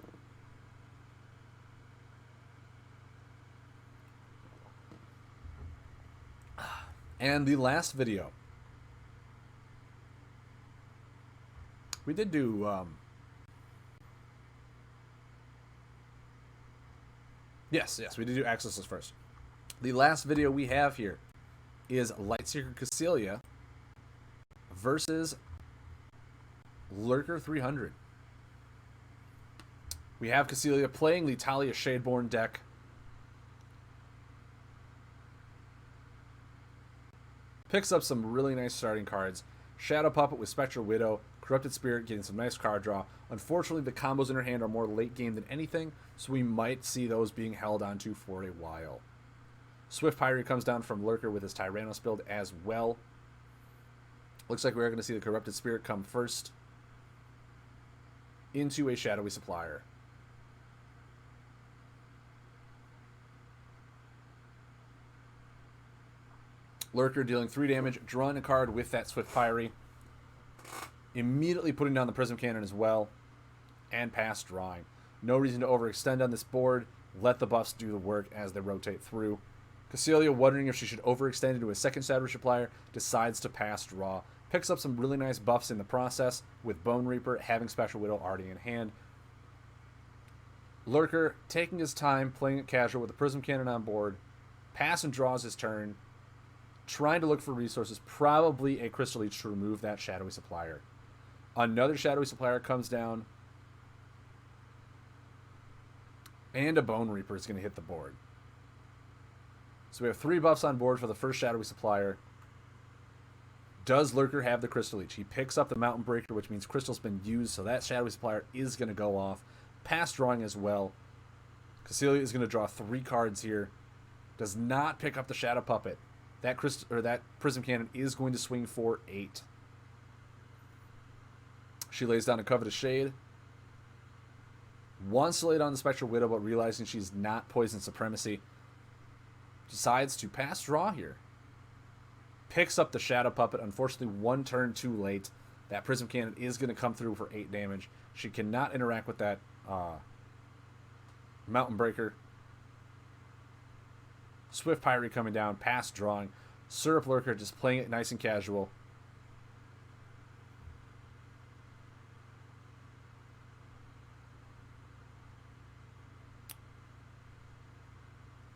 A: And the last video. We did do... Yes, we did do Accesses first. The last video we have here is Lightseeker Cecilia versus Lurker 300. We have Cecilia playing the Talia Shadeborn deck. Picks up some really nice starting cards. Shadow Puppet with Spectral Widow, Corrupted Spirit getting some nice card draw. Unfortunately, the combos in her hand are more late game than anything, so we might see those being held onto for a while. Swift Pyre comes down from Lurker with his Tyrannos build as well. Looks like we're going to see the Corrupted Spirit come first into a Shadowy Supplier. Lurker dealing 3 damage, drawing a card with that Swift Pyre. Immediately putting down the Prism Cannon as well. And pass drawing. No reason to overextend on this board. Let the buffs do the work as they rotate through. Cecilia, wondering if she should overextend into a second Shadow Supplier, decides to pass draw. Picks up some really nice buffs in the process, with Bone Reaper having Spectral Widow already in hand. Lurker taking his time, playing it casual with the Prism Cannon on board. Pass and draws his turn. Trying to look for resources, probably a Crystal Leech to remove that Shadowy Supplier. Another Shadowy Supplier comes down. And a Bone Reaper is going to hit the board. So we have 3 buffs on board for the first Shadowy Supplier. Does Lurker have the Crystal Leech? He picks up the Mountain Breaker, which means Crystal's been used, so that Shadowy Supplier is going to go off. Pass drawing as well. Cecilia is going to draw 3 cards here. Does not pick up the Shadow Puppet. That Prism Cannon is going to swing for 8. She lays down a Covetous Shade. Wants to lay down the Spectral Widow, but realizing she's not Poison Supremacy, decides to pass draw here. Picks up the Shadow Puppet. Unfortunately, 1 turn too late. That Prism Cannon is going to come through for 8 damage. She cannot interact with that Mountain Breaker. Swift Pyre coming down, pass drawing. Syrup Lurker just playing it nice and casual.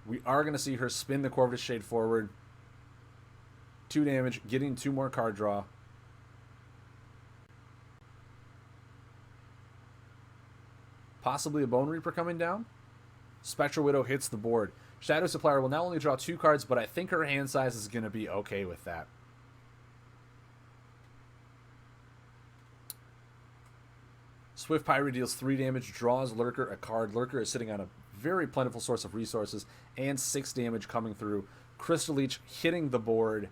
A: We are going to see her spin the Corvus Shade forward. 2 damage, getting 2 more card draw. Possibly a Bone Reaper coming down. Spectral Widow hits the board. Shadow Supplier will not only draw 2 cards, but I think her hand size is going to be okay with that. Swift Pyre deals 3 damage, draws Lurker a card. Lurker is sitting on a very plentiful source of resources, and 6 damage coming through. Crystal Leech hitting the board,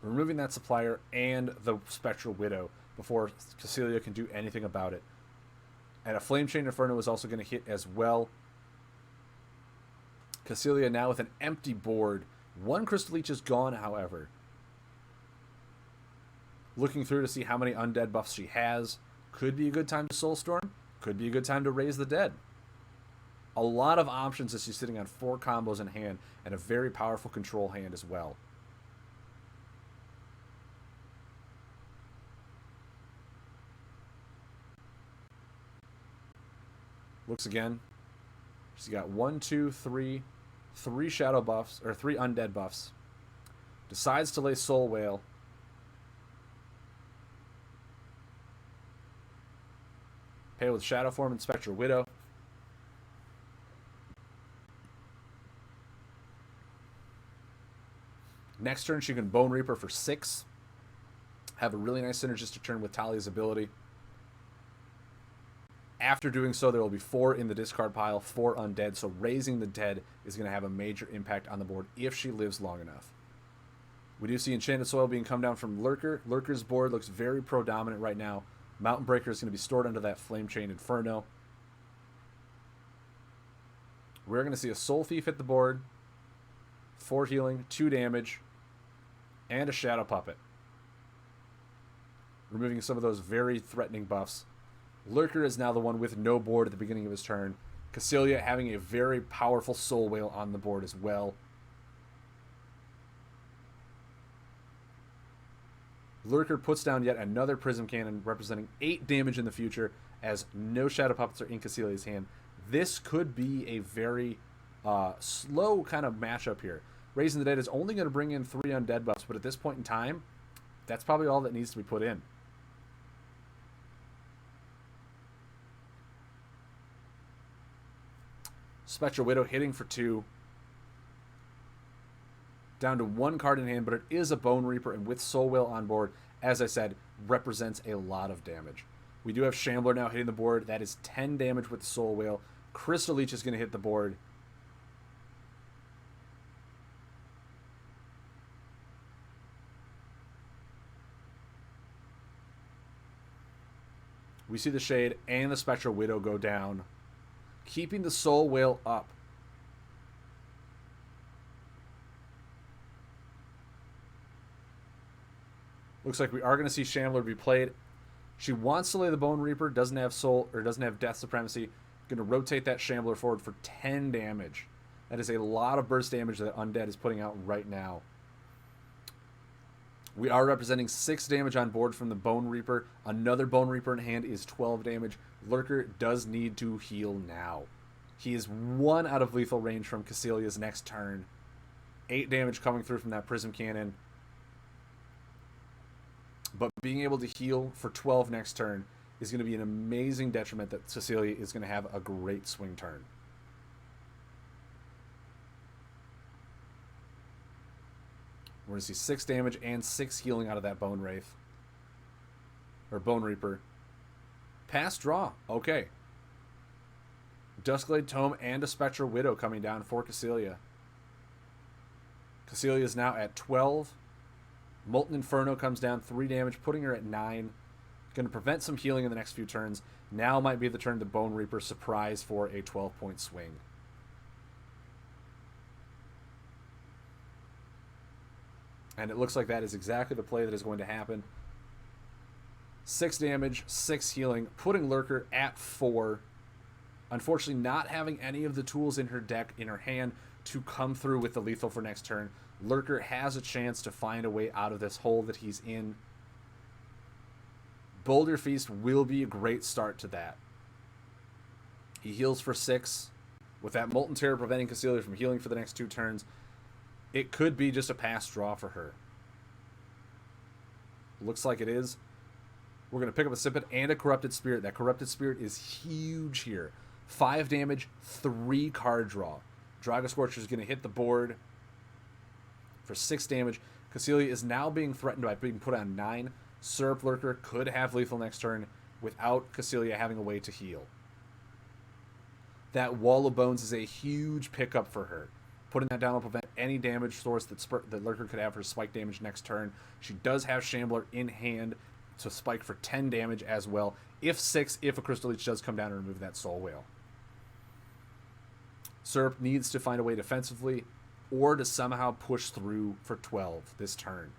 A: removing that Supplier and the Spectral Widow before Cecilia can do anything about it. And a Flame Chain Inferno is also going to hit as well. Cecilia now with an empty board. 1 Crystal Leech is gone, however. Looking through to see how many undead buffs she has. Could be a good time to Soulstorm. Could be a good time to Raise the Dead. A lot of options as she's sitting on 4 combos in hand and a very powerful control hand as well. Looks again. She's got 1, 2, 3, 3 shadow buffs, or 3 undead buffs. Decides to lay Soul Whale. Pay with Shadow Form and Spectral Widow. Next turn, she can Bone Reaper for 6. Have a really nice synergistic turn with Talia's ability. After doing so, there will be 4 in the discard pile, 4 undead. So raising the dead is going to have a major impact on the board if she lives long enough. We do see Enchanted Soil being come down from Lurker. Lurker's board looks very pro-dominant right now. Mountain Breaker is going to be stored under that Flame Chain Inferno. We're going to see a Soul Thief hit the board. 4 healing, 2 damage, and a Shadow Puppet. Removing some of those very threatening buffs. Lurker is now the one with no board at the beginning of his turn. Cassilia having a very powerful Soul Whale on the board as well. Lurker puts down yet another Prism Cannon, representing 8 damage in the future, as no Shadow Puppets are in Cassilia's hand. This could be a very slow kind of matchup here. Raising the Dead is only going to bring in 3 undead buffs, but at this point in time, that's probably all that needs to be put in. Spectral Widow hitting for 2. Down to 1 card in hand, but it is a Bone Reaper, and with Soul Whale on board, as I said, represents a lot of damage. We do have Shambler now hitting the board. That is 10 damage with the Soul Whale. Crystal Leech is going to hit the board. We see the Shade and the Spectral Widow go down, keeping the Soul Whale up. Looks like we are going to see Shambler be played. She wants to lay the Bone Reaper, doesn't have Soul, or doesn't have Death Supremacy. Going to rotate that Shambler forward for 10 damage. That is a lot of burst damage that Undead is putting out right now. We are representing 6 damage on board from the Bone Reaper. Another Bone Reaper in hand is 12 damage. Lurker does need to heal now. He is 1 out of lethal range from Cassilia's next turn. 8 damage coming through from that Prism Cannon. But being able to heal for 12 next turn is going to be an amazing detriment that Cassilia is going to have a great swing turn. We're going to see 6 damage and 6 healing out of that Bone Wraith. Or Bone Reaper. Pass draw. Okay. Duskblade Tome and a Spectral Widow coming down for Cassilia. Cassilia is now at 12. Molten Inferno comes down 3 damage, putting her at 9. Going to prevent some healing in the next few turns. Now might be the turn to Bone Reaper surprise for a 12-point swing. And it looks like that is exactly the play that is going to happen. 6 damage, 6 healing, putting Lurker at 4. Unfortunately, not having any of the tools in her deck, in her hand, to come through with the lethal for next turn. Lurker has a chance to find a way out of this hole that he's in. Boulder Feast will be a great start to that. He heals for 6. With that Molten Terror preventing Cassilia from healing for the next 2 turns, it could be just a pass draw for her. Looks like it is. We're going to pick up a Sipit and a Corrupted Spirit. That Corrupted Spirit is huge here. 5 damage, 3 card draw. Draga Scorcher is going to hit the board for 6 damage. Cassilia is now being threatened by being put on 9. Syrup Lurker could have lethal next turn without Cassilia having a way to heal. That Wall of Bones is a huge pickup for her. Putting that down will prevent any damage source that Lurker could have for spike damage next turn. She does have Shambler in hand to spike for 10 damage as well. If a Crystal Leech does come down and remove that Soul Whale. Syrup needs to find a way defensively or to somehow push through for 12 this turn.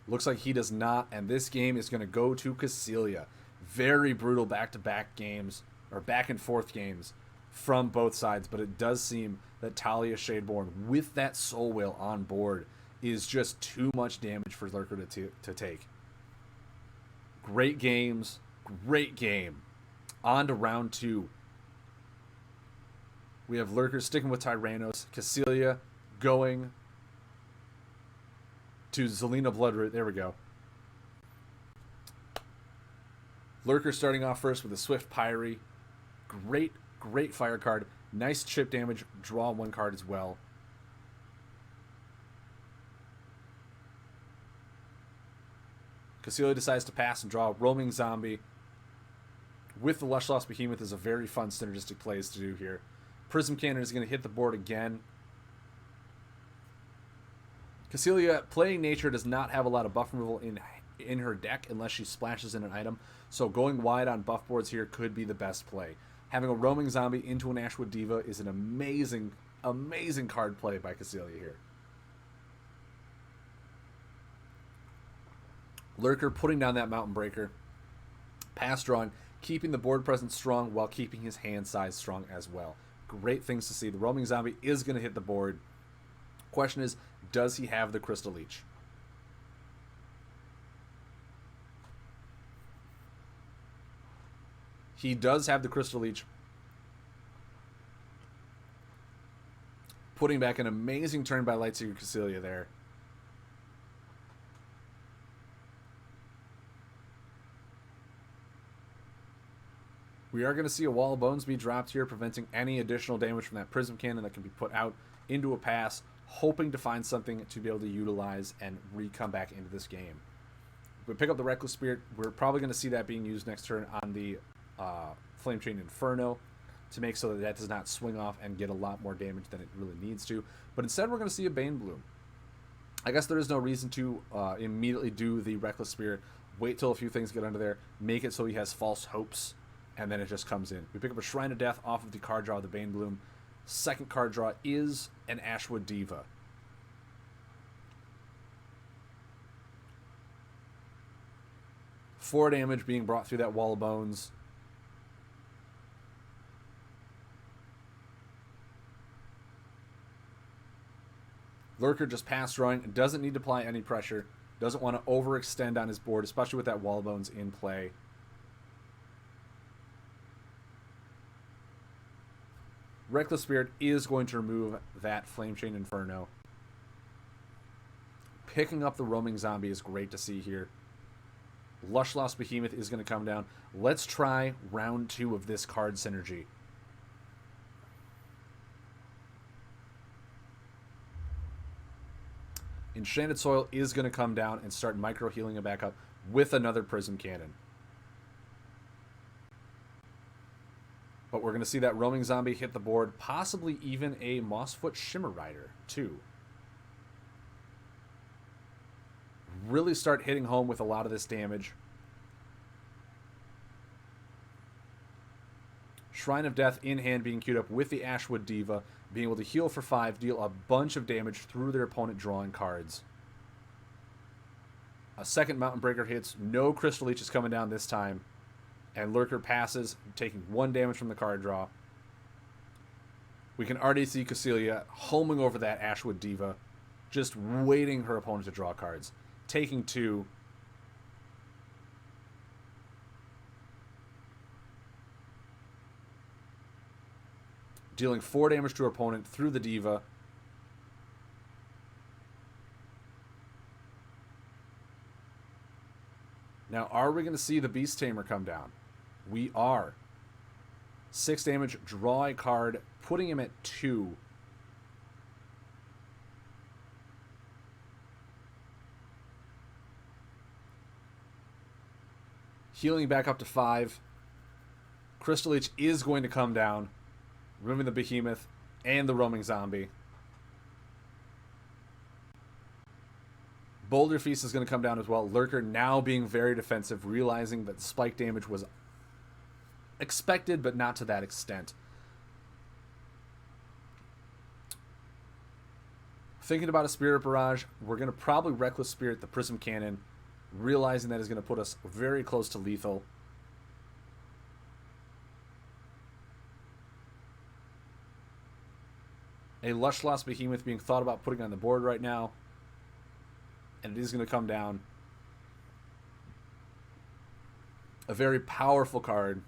A: Looks like he does not, and this game is going to go to Cassilia. Very brutal back-to-back games, or back-and-forth games from both sides, but it does seem that Talia Shadeborn, with that Soul Whale on board, is just too much damage for Lurker to take. Great games, great game. On to round 2. We have Lurker sticking with Tyrannos, Cassilia going to Zelina Bloodroot. There we go. Lurker starting off first with a Swift Pyre. Great fire card. Nice chip damage. Draw 1 card as well. Cecilia decides to pass and draw a roaming zombie. With the Lush Lost Behemoth is a very fun synergistic plays to do here. Prism Cannon is going to hit the board again. Cecilia, playing Nature, does not have a lot of buff removal in her deck unless she splashes in an item. So going wide on buff boards here could be the best play. Having a roaming zombie into an Ashwood Diva is an amazing, amazing card play by Cecilia here. Lurker putting down that Mountain Breaker. Pass drawing, keeping the board presence strong while keeping his hand size strong as well. Great things to see. The roaming zombie is going to hit the board. Question is, does he have the Crystal Leech? He does have the Crystal Leech. Putting back an amazing turn by Lightseeker Cecilia there. We are going to see a Wall of Bones be dropped here, preventing any additional damage from that Prism Cannon that can be put out into a pass, hoping to find something to be able to utilize and come back into this game. We pick up the Reckless Spirit. We're probably going to see that being used next turn on the Flame Chain Inferno to make so that that does not swing off and get a lot more damage than it really needs to. But instead, we're going to see a Bane Bloom. I guess there is no reason to immediately do the Reckless Spirit. Wait till a few things get under there. Make it so he has false hopes, and then it just comes in. We pick up a Shrine of Death off of the card draw of the Bane Bloom. Second card draw is an Ashwood Diva. Four damage being brought through that Wall of Bones. Lurker just pass drawing. Doesn't need to apply any pressure. Doesn't want to overextend on his board, especially with that Wall of Bones in play. Reckless Spirit is going to remove that Flame Chain Inferno. Picking up the Roaming Zombie is great to see here. Lush Lost Behemoth is going to come down. Let's try round 2 of this card synergy. Enchanted Soil is going to come down and start micro-healing it back up with another Prism Cannon. But we're going to see that Roaming Zombie hit the board, possibly even a Mossfoot Shimmer Rider, too. Really start hitting home with a lot of this damage. Shrine of Death in hand being queued up with the Ashwood Diva, being able to heal for 5, deal a bunch of damage through their opponent drawing cards. A second Mountain Breaker hits, no Crystal Leech is coming down this time. And Lurker passes, taking 1 damage from the card draw. We can already see Cecilia homing over that Ashwood Diva, just waiting her opponent to draw cards. Taking 2. Dealing 4 damage to her opponent through the Diva. Now, are we going to see the Beast Tamer come down? We are. 6 damage, draw a card, putting him at 2. Healing back up to 5. Crystal Leech is going to come down, removing the Behemoth and the Roaming Zombie. Boulder Feast is going to come down as well. Lurker now being very defensive, realizing that spike damage was expected, but not to that extent. Thinking about a Spirit Barrage, we're going to probably Reckless Spirit the Prism Cannon, realizing that is going to put us very close to lethal. A Lush Lost Behemoth being thought about putting on the board right now. And it is going to come down. A very powerful card.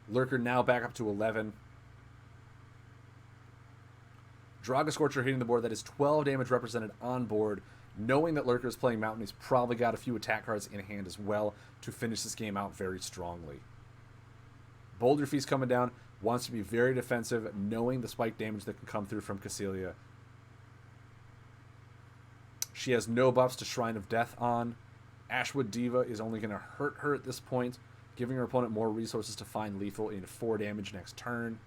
A: Lurker now back up to 11. Draga Scorcher hitting the board. That is 12 damage represented on board. Knowing that Lurker is playing Mountain, he's probably got a few attack cards in hand as well to finish this game out very strongly. Boulder Feast coming down, wants to be very defensive, knowing the spike damage that can come through from Cecilia. She has no buffs to Shrine of Death on. Ashwood Diva is only going to hurt her at this point, giving her opponent more resources to find lethal in 4 damage next turn.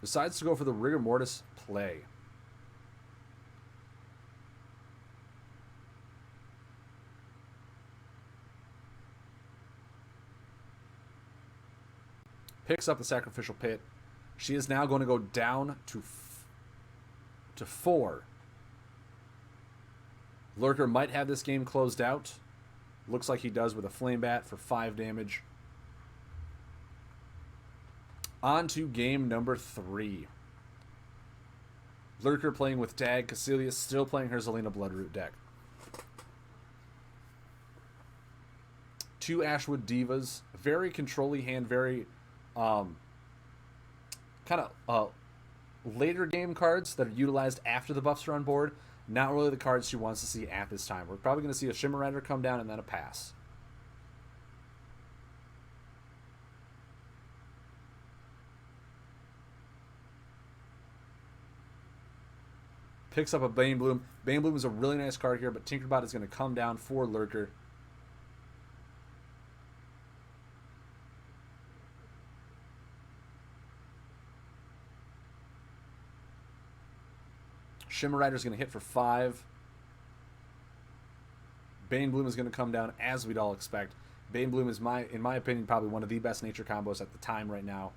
A: Decides to go for the Rigor Mortis play. Picks up the Sacrificial Pit. She is now going to go down to 4. Lurker might have this game closed out. Looks like he does with a Flame Bat for 5 damage. On to game number 3. Lurker playing with Dag. Cecilia still playing her Zelina Bloodroot deck. 2 Ashwood Divas. Very control-y hand, very kind of later game cards that are utilized after the buffs are on board. Not really the cards she wants to see at this time. We're probably going to see a Shimmer Rider come down and then a pass. Picks up a Bane Bloom. Bane Bloom is a really nice card here, but Tinkerbot is going to come down for Lurker. Shimmer Rider is going to hit for 5. Bane Bloom is going to come down as we'd all expect. Bane Bloom is, in my opinion, probably one of the best nature combos at the time right now,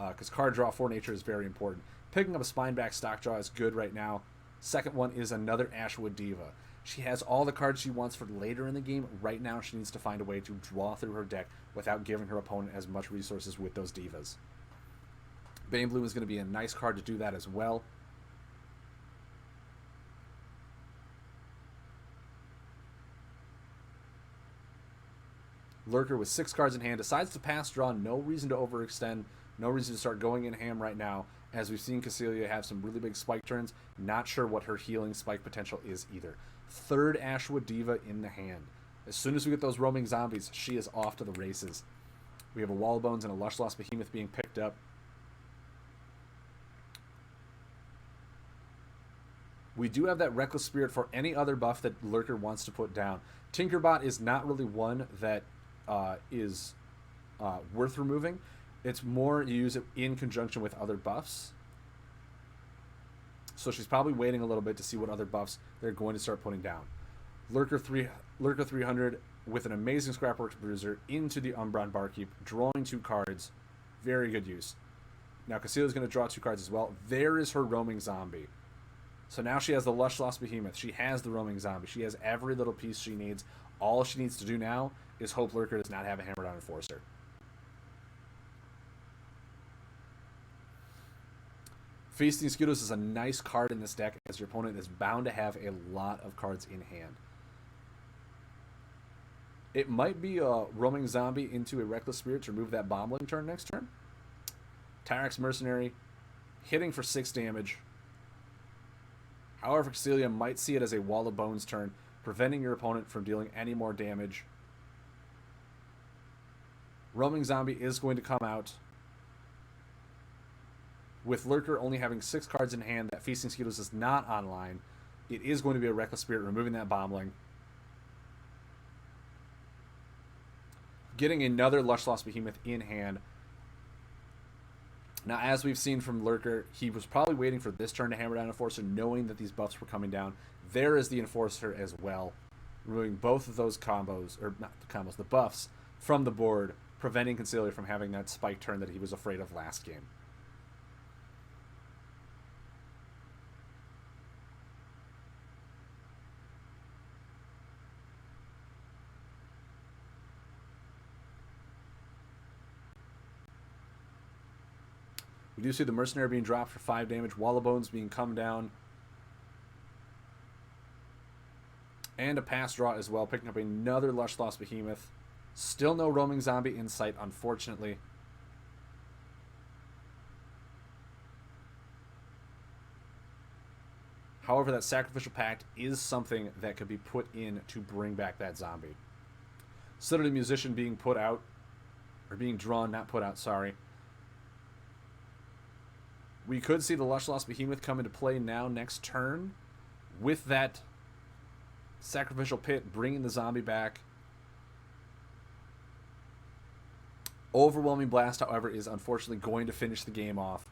A: because card draw for nature is very important. Picking up a Spineback stock draw is good right now. Second one is another Ashwood Diva. She has all the cards she wants for later in the game. Right now, she needs to find a way to draw through her deck without giving her opponent as much resources with those divas. Bane Bloom is going to be a nice card to do that as well. Lurker with 6 cards in hand decides to pass draw. No reason to overextend. No reason to start going in ham right now. As we've seen Cecilia have some really big spike turns. Not sure what her healing spike potential is either. 3rd Ashwood Diva in the hand. As soon as we get those roaming zombies, she is off to the races. We have a Wall of Bones and a Lush Lost Behemoth being picked up. We do have that Reckless Spirit for any other buff that Lurker wants to put down. Tinkerbot is not really one that is worth removing. It's more you use it in conjunction with other buffs. So she's probably waiting a little bit to see what other buffs they're going to start putting down. Lurker 300 with an amazing Scrapworks Bruiser into the Umbron Barkeep, drawing 2 cards. Very good use. Now Cecilia's going to draw 2 cards as well. There is her roaming zombie. So now she has the Lush Lost Behemoth. She has the roaming zombie. She has every little piece she needs. All she needs to do now is hope Lurker does not have a Hammer Down Enforcer. Feasting Scudos is a nice card in this deck, as your opponent is bound to have a lot of cards in hand. It might be a roaming zombie into a Reckless Spirit to remove that Bombling turn next turn. Tyrax Mercenary hitting for 6 damage. However, Cecilia might see it as a Wall of Bones turn, preventing your opponent from dealing any more damage. Roaming Zombie is going to come out. With Lurker only having 6 cards in hand, that Feasting Scudos is not online. It is going to be a Reckless Spirit, removing that Bombling. Getting another Lush Lost Behemoth in hand. Now, as we've seen from Lurker, he was probably waiting for this turn to hammer down Enforcer, knowing that these buffs were coming down. There is the Enforcer as well, removing both of those combos, or not the combos, the buffs from the board, preventing Concealer from having that spike turn that he was afraid of last game. We do see the Mercenary being dropped for 5 damage, Wall of Bones being come down, and a pass draw as well, picking up another Lush Lost Behemoth. Still no roaming zombie in sight, unfortunately. However, that Sacrificial Pact is something that could be put in to bring back that zombie. Citadel Musician being put out, or being drawn, not put out, sorry. We could see the Lush Lost Behemoth come into play now next turn with that Sacrificial Pit bringing the zombie back. Overwhelming Blast, however, is unfortunately going to finish the game off.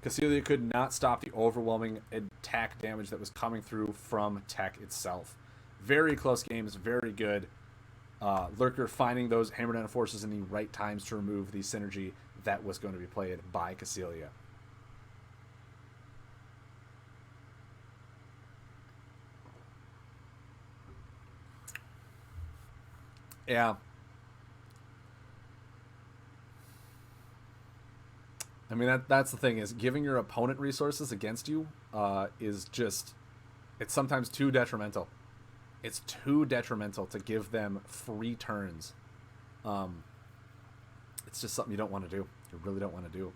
A: Cassilia could not stop the overwhelming attack damage that was coming through from Tech itself. Very close games, very good. Lurker finding those Hammer Down forces in the right times to remove the synergy that was going to be played by Cassilia. Yeah. I mean, that's the thing, is giving your opponent resources against you is just, it's sometimes too detrimental. It's too detrimental to give them free turns. It's just something you don't want to do. You really don't want to do.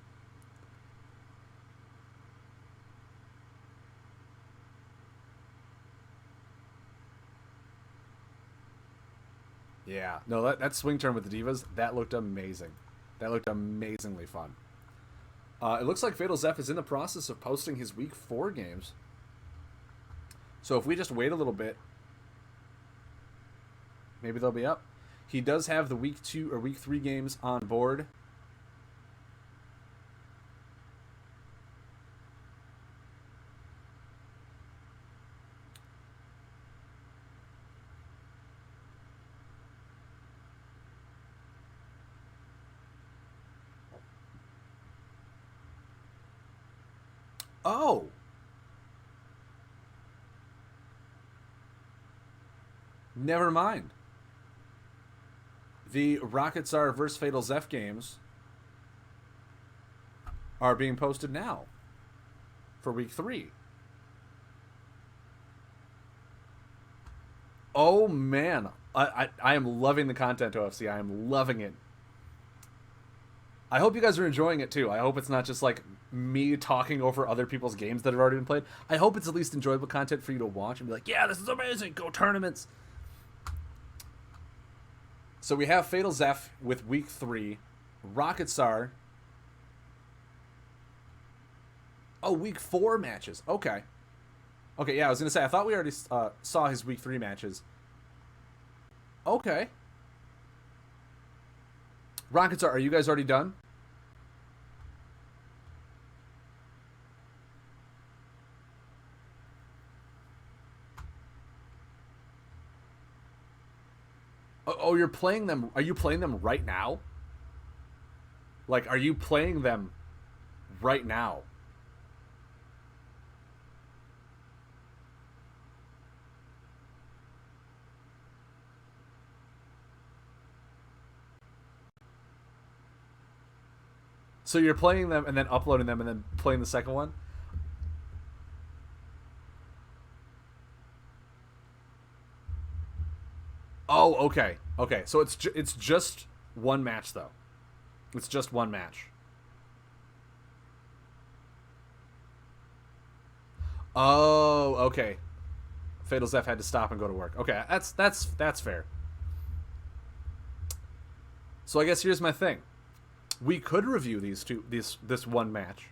A: Yeah. No, that swing turn with the Divas, that looked amazing. That looked amazingly fun. It looks like Fatal Zeph is in the process of posting his Week 4 games. So if we just wait a little bit, maybe they'll be up. He does have the Week 2 or Week 3 games on board. Oh! Never mind. The Rocket Tsar vs. Fatal Zeph games are being posted now for Week 3. Oh, man. I am loving the content, OFC. I am loving it. I hope you guys are enjoying it, too. I hope it's not just, like, me talking over other people's games that have already been played. I hope it's at least enjoyable content for you to watch and be like, yeah, this is amazing. Go tournaments. So we have Fatal Zeph with Week 3. Rocket Tsar. Oh, Week 4 matches. Okay. Okay, yeah, I was going to say, I thought we already saw his Week 3 matches. Okay. Rocket Tsar, are you guys already done? Oh, you're playing them. Are you playing them right now? Like, are you playing them right now? So you're playing them and then uploading them and then playing the second one? Oh, okay. Okay, so it's just one match, though. It's just one match. Oh, okay. Fatal Zeph had to stop and go to work. Okay, that's fair. So I guess here's my thing. We could review this one match.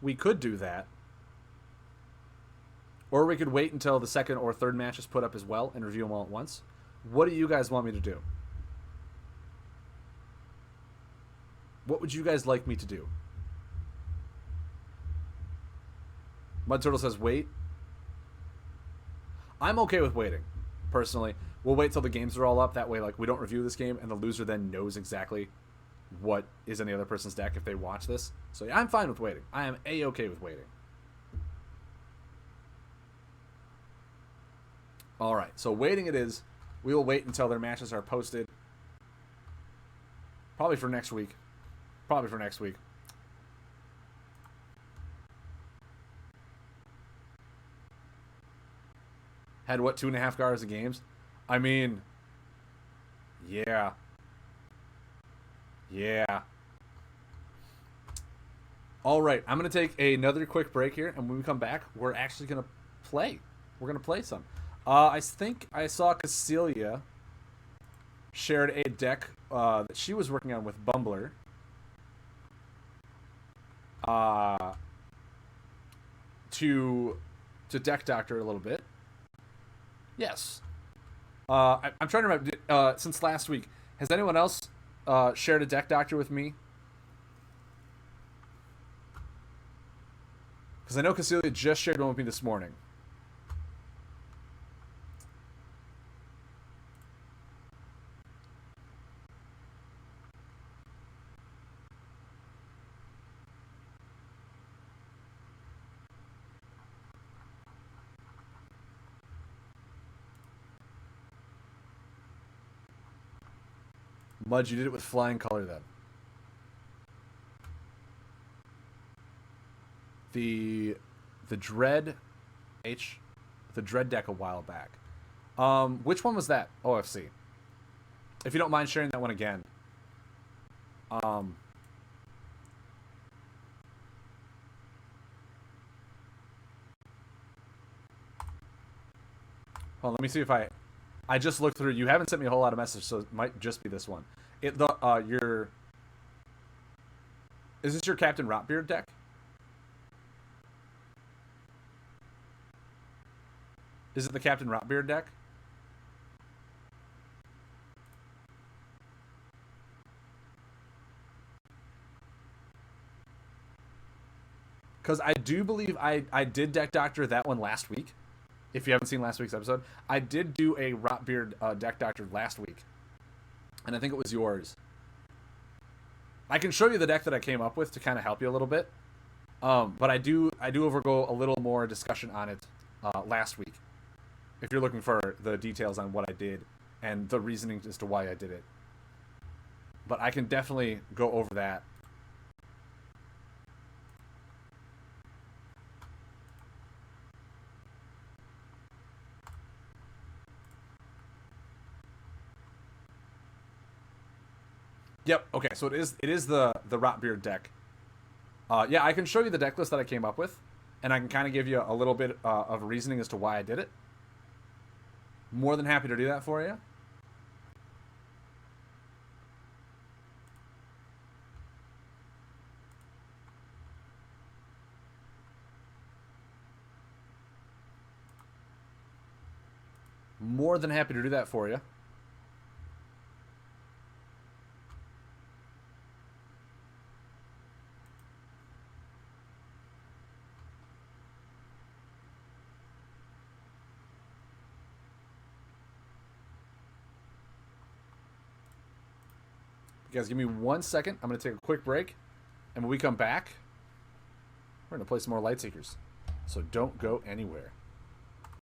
A: We could do that. Or we could wait until the second or third match is put up as well and review them all at once. What do you guys want me to do? What would you guys like me to do? Mud Turtle says wait. I'm okay with waiting, personally. We'll wait till the games are all up. That way, like, we don't review this game, and the loser then knows exactly what is in the other person's deck if they watch this. So yeah, I'm fine with waiting. I am A-okay with waiting. All right, so waiting it is. We will wait until their matches are posted. Probably for next week. Probably for next week. Had, what, 2.5 hours of games? I mean, yeah. Yeah. All right, I'm gonna take another quick break here, and when we come back, we're actually gonna play. We're gonna play some. I think I saw Cecilia shared a deck that she was working on with Bumbler. Uh, to deck doctor a little bit. Yes. I'm trying to remember. Since last week, has anyone else shared a deck doctor with me? Because I know Cecilia just shared one with me this morning. Mudge, you did it with flying color then. The the Dread H the Dread deck a while back. Which one was that? OFC. If you don't mind sharing that one again. Um Hold on, let me see if I just looked through. You haven't sent me a whole lot of messages, so it might just be this one. It the your Is this your Captain Rotbeard deck? Is it the Captain Rotbeard deck? Because I do believe I did deck doctor that one last week. If you haven't seen last week's episode, I did do a Rotbeard deck doctor last week, and I think it was yours. I can show you the deck that I came up with to kind of help you a little bit. But I do overgo a little more discussion on it last week. If you're looking for the details on what I did and the reasoning as to why I did it, but I can definitely go over that. Yep. Okay. So it is the Rotbeard deck. Yeah, I can show you the deck list that I came up with, and I can kind of give you a little bit of reasoning as to why I did it. More than happy to do that for you. More than happy to do that for you. You guys give me 1 second. I'm going to take a quick break. And when we come back, we're going to play some more Lightseekers. So don't go anywhere.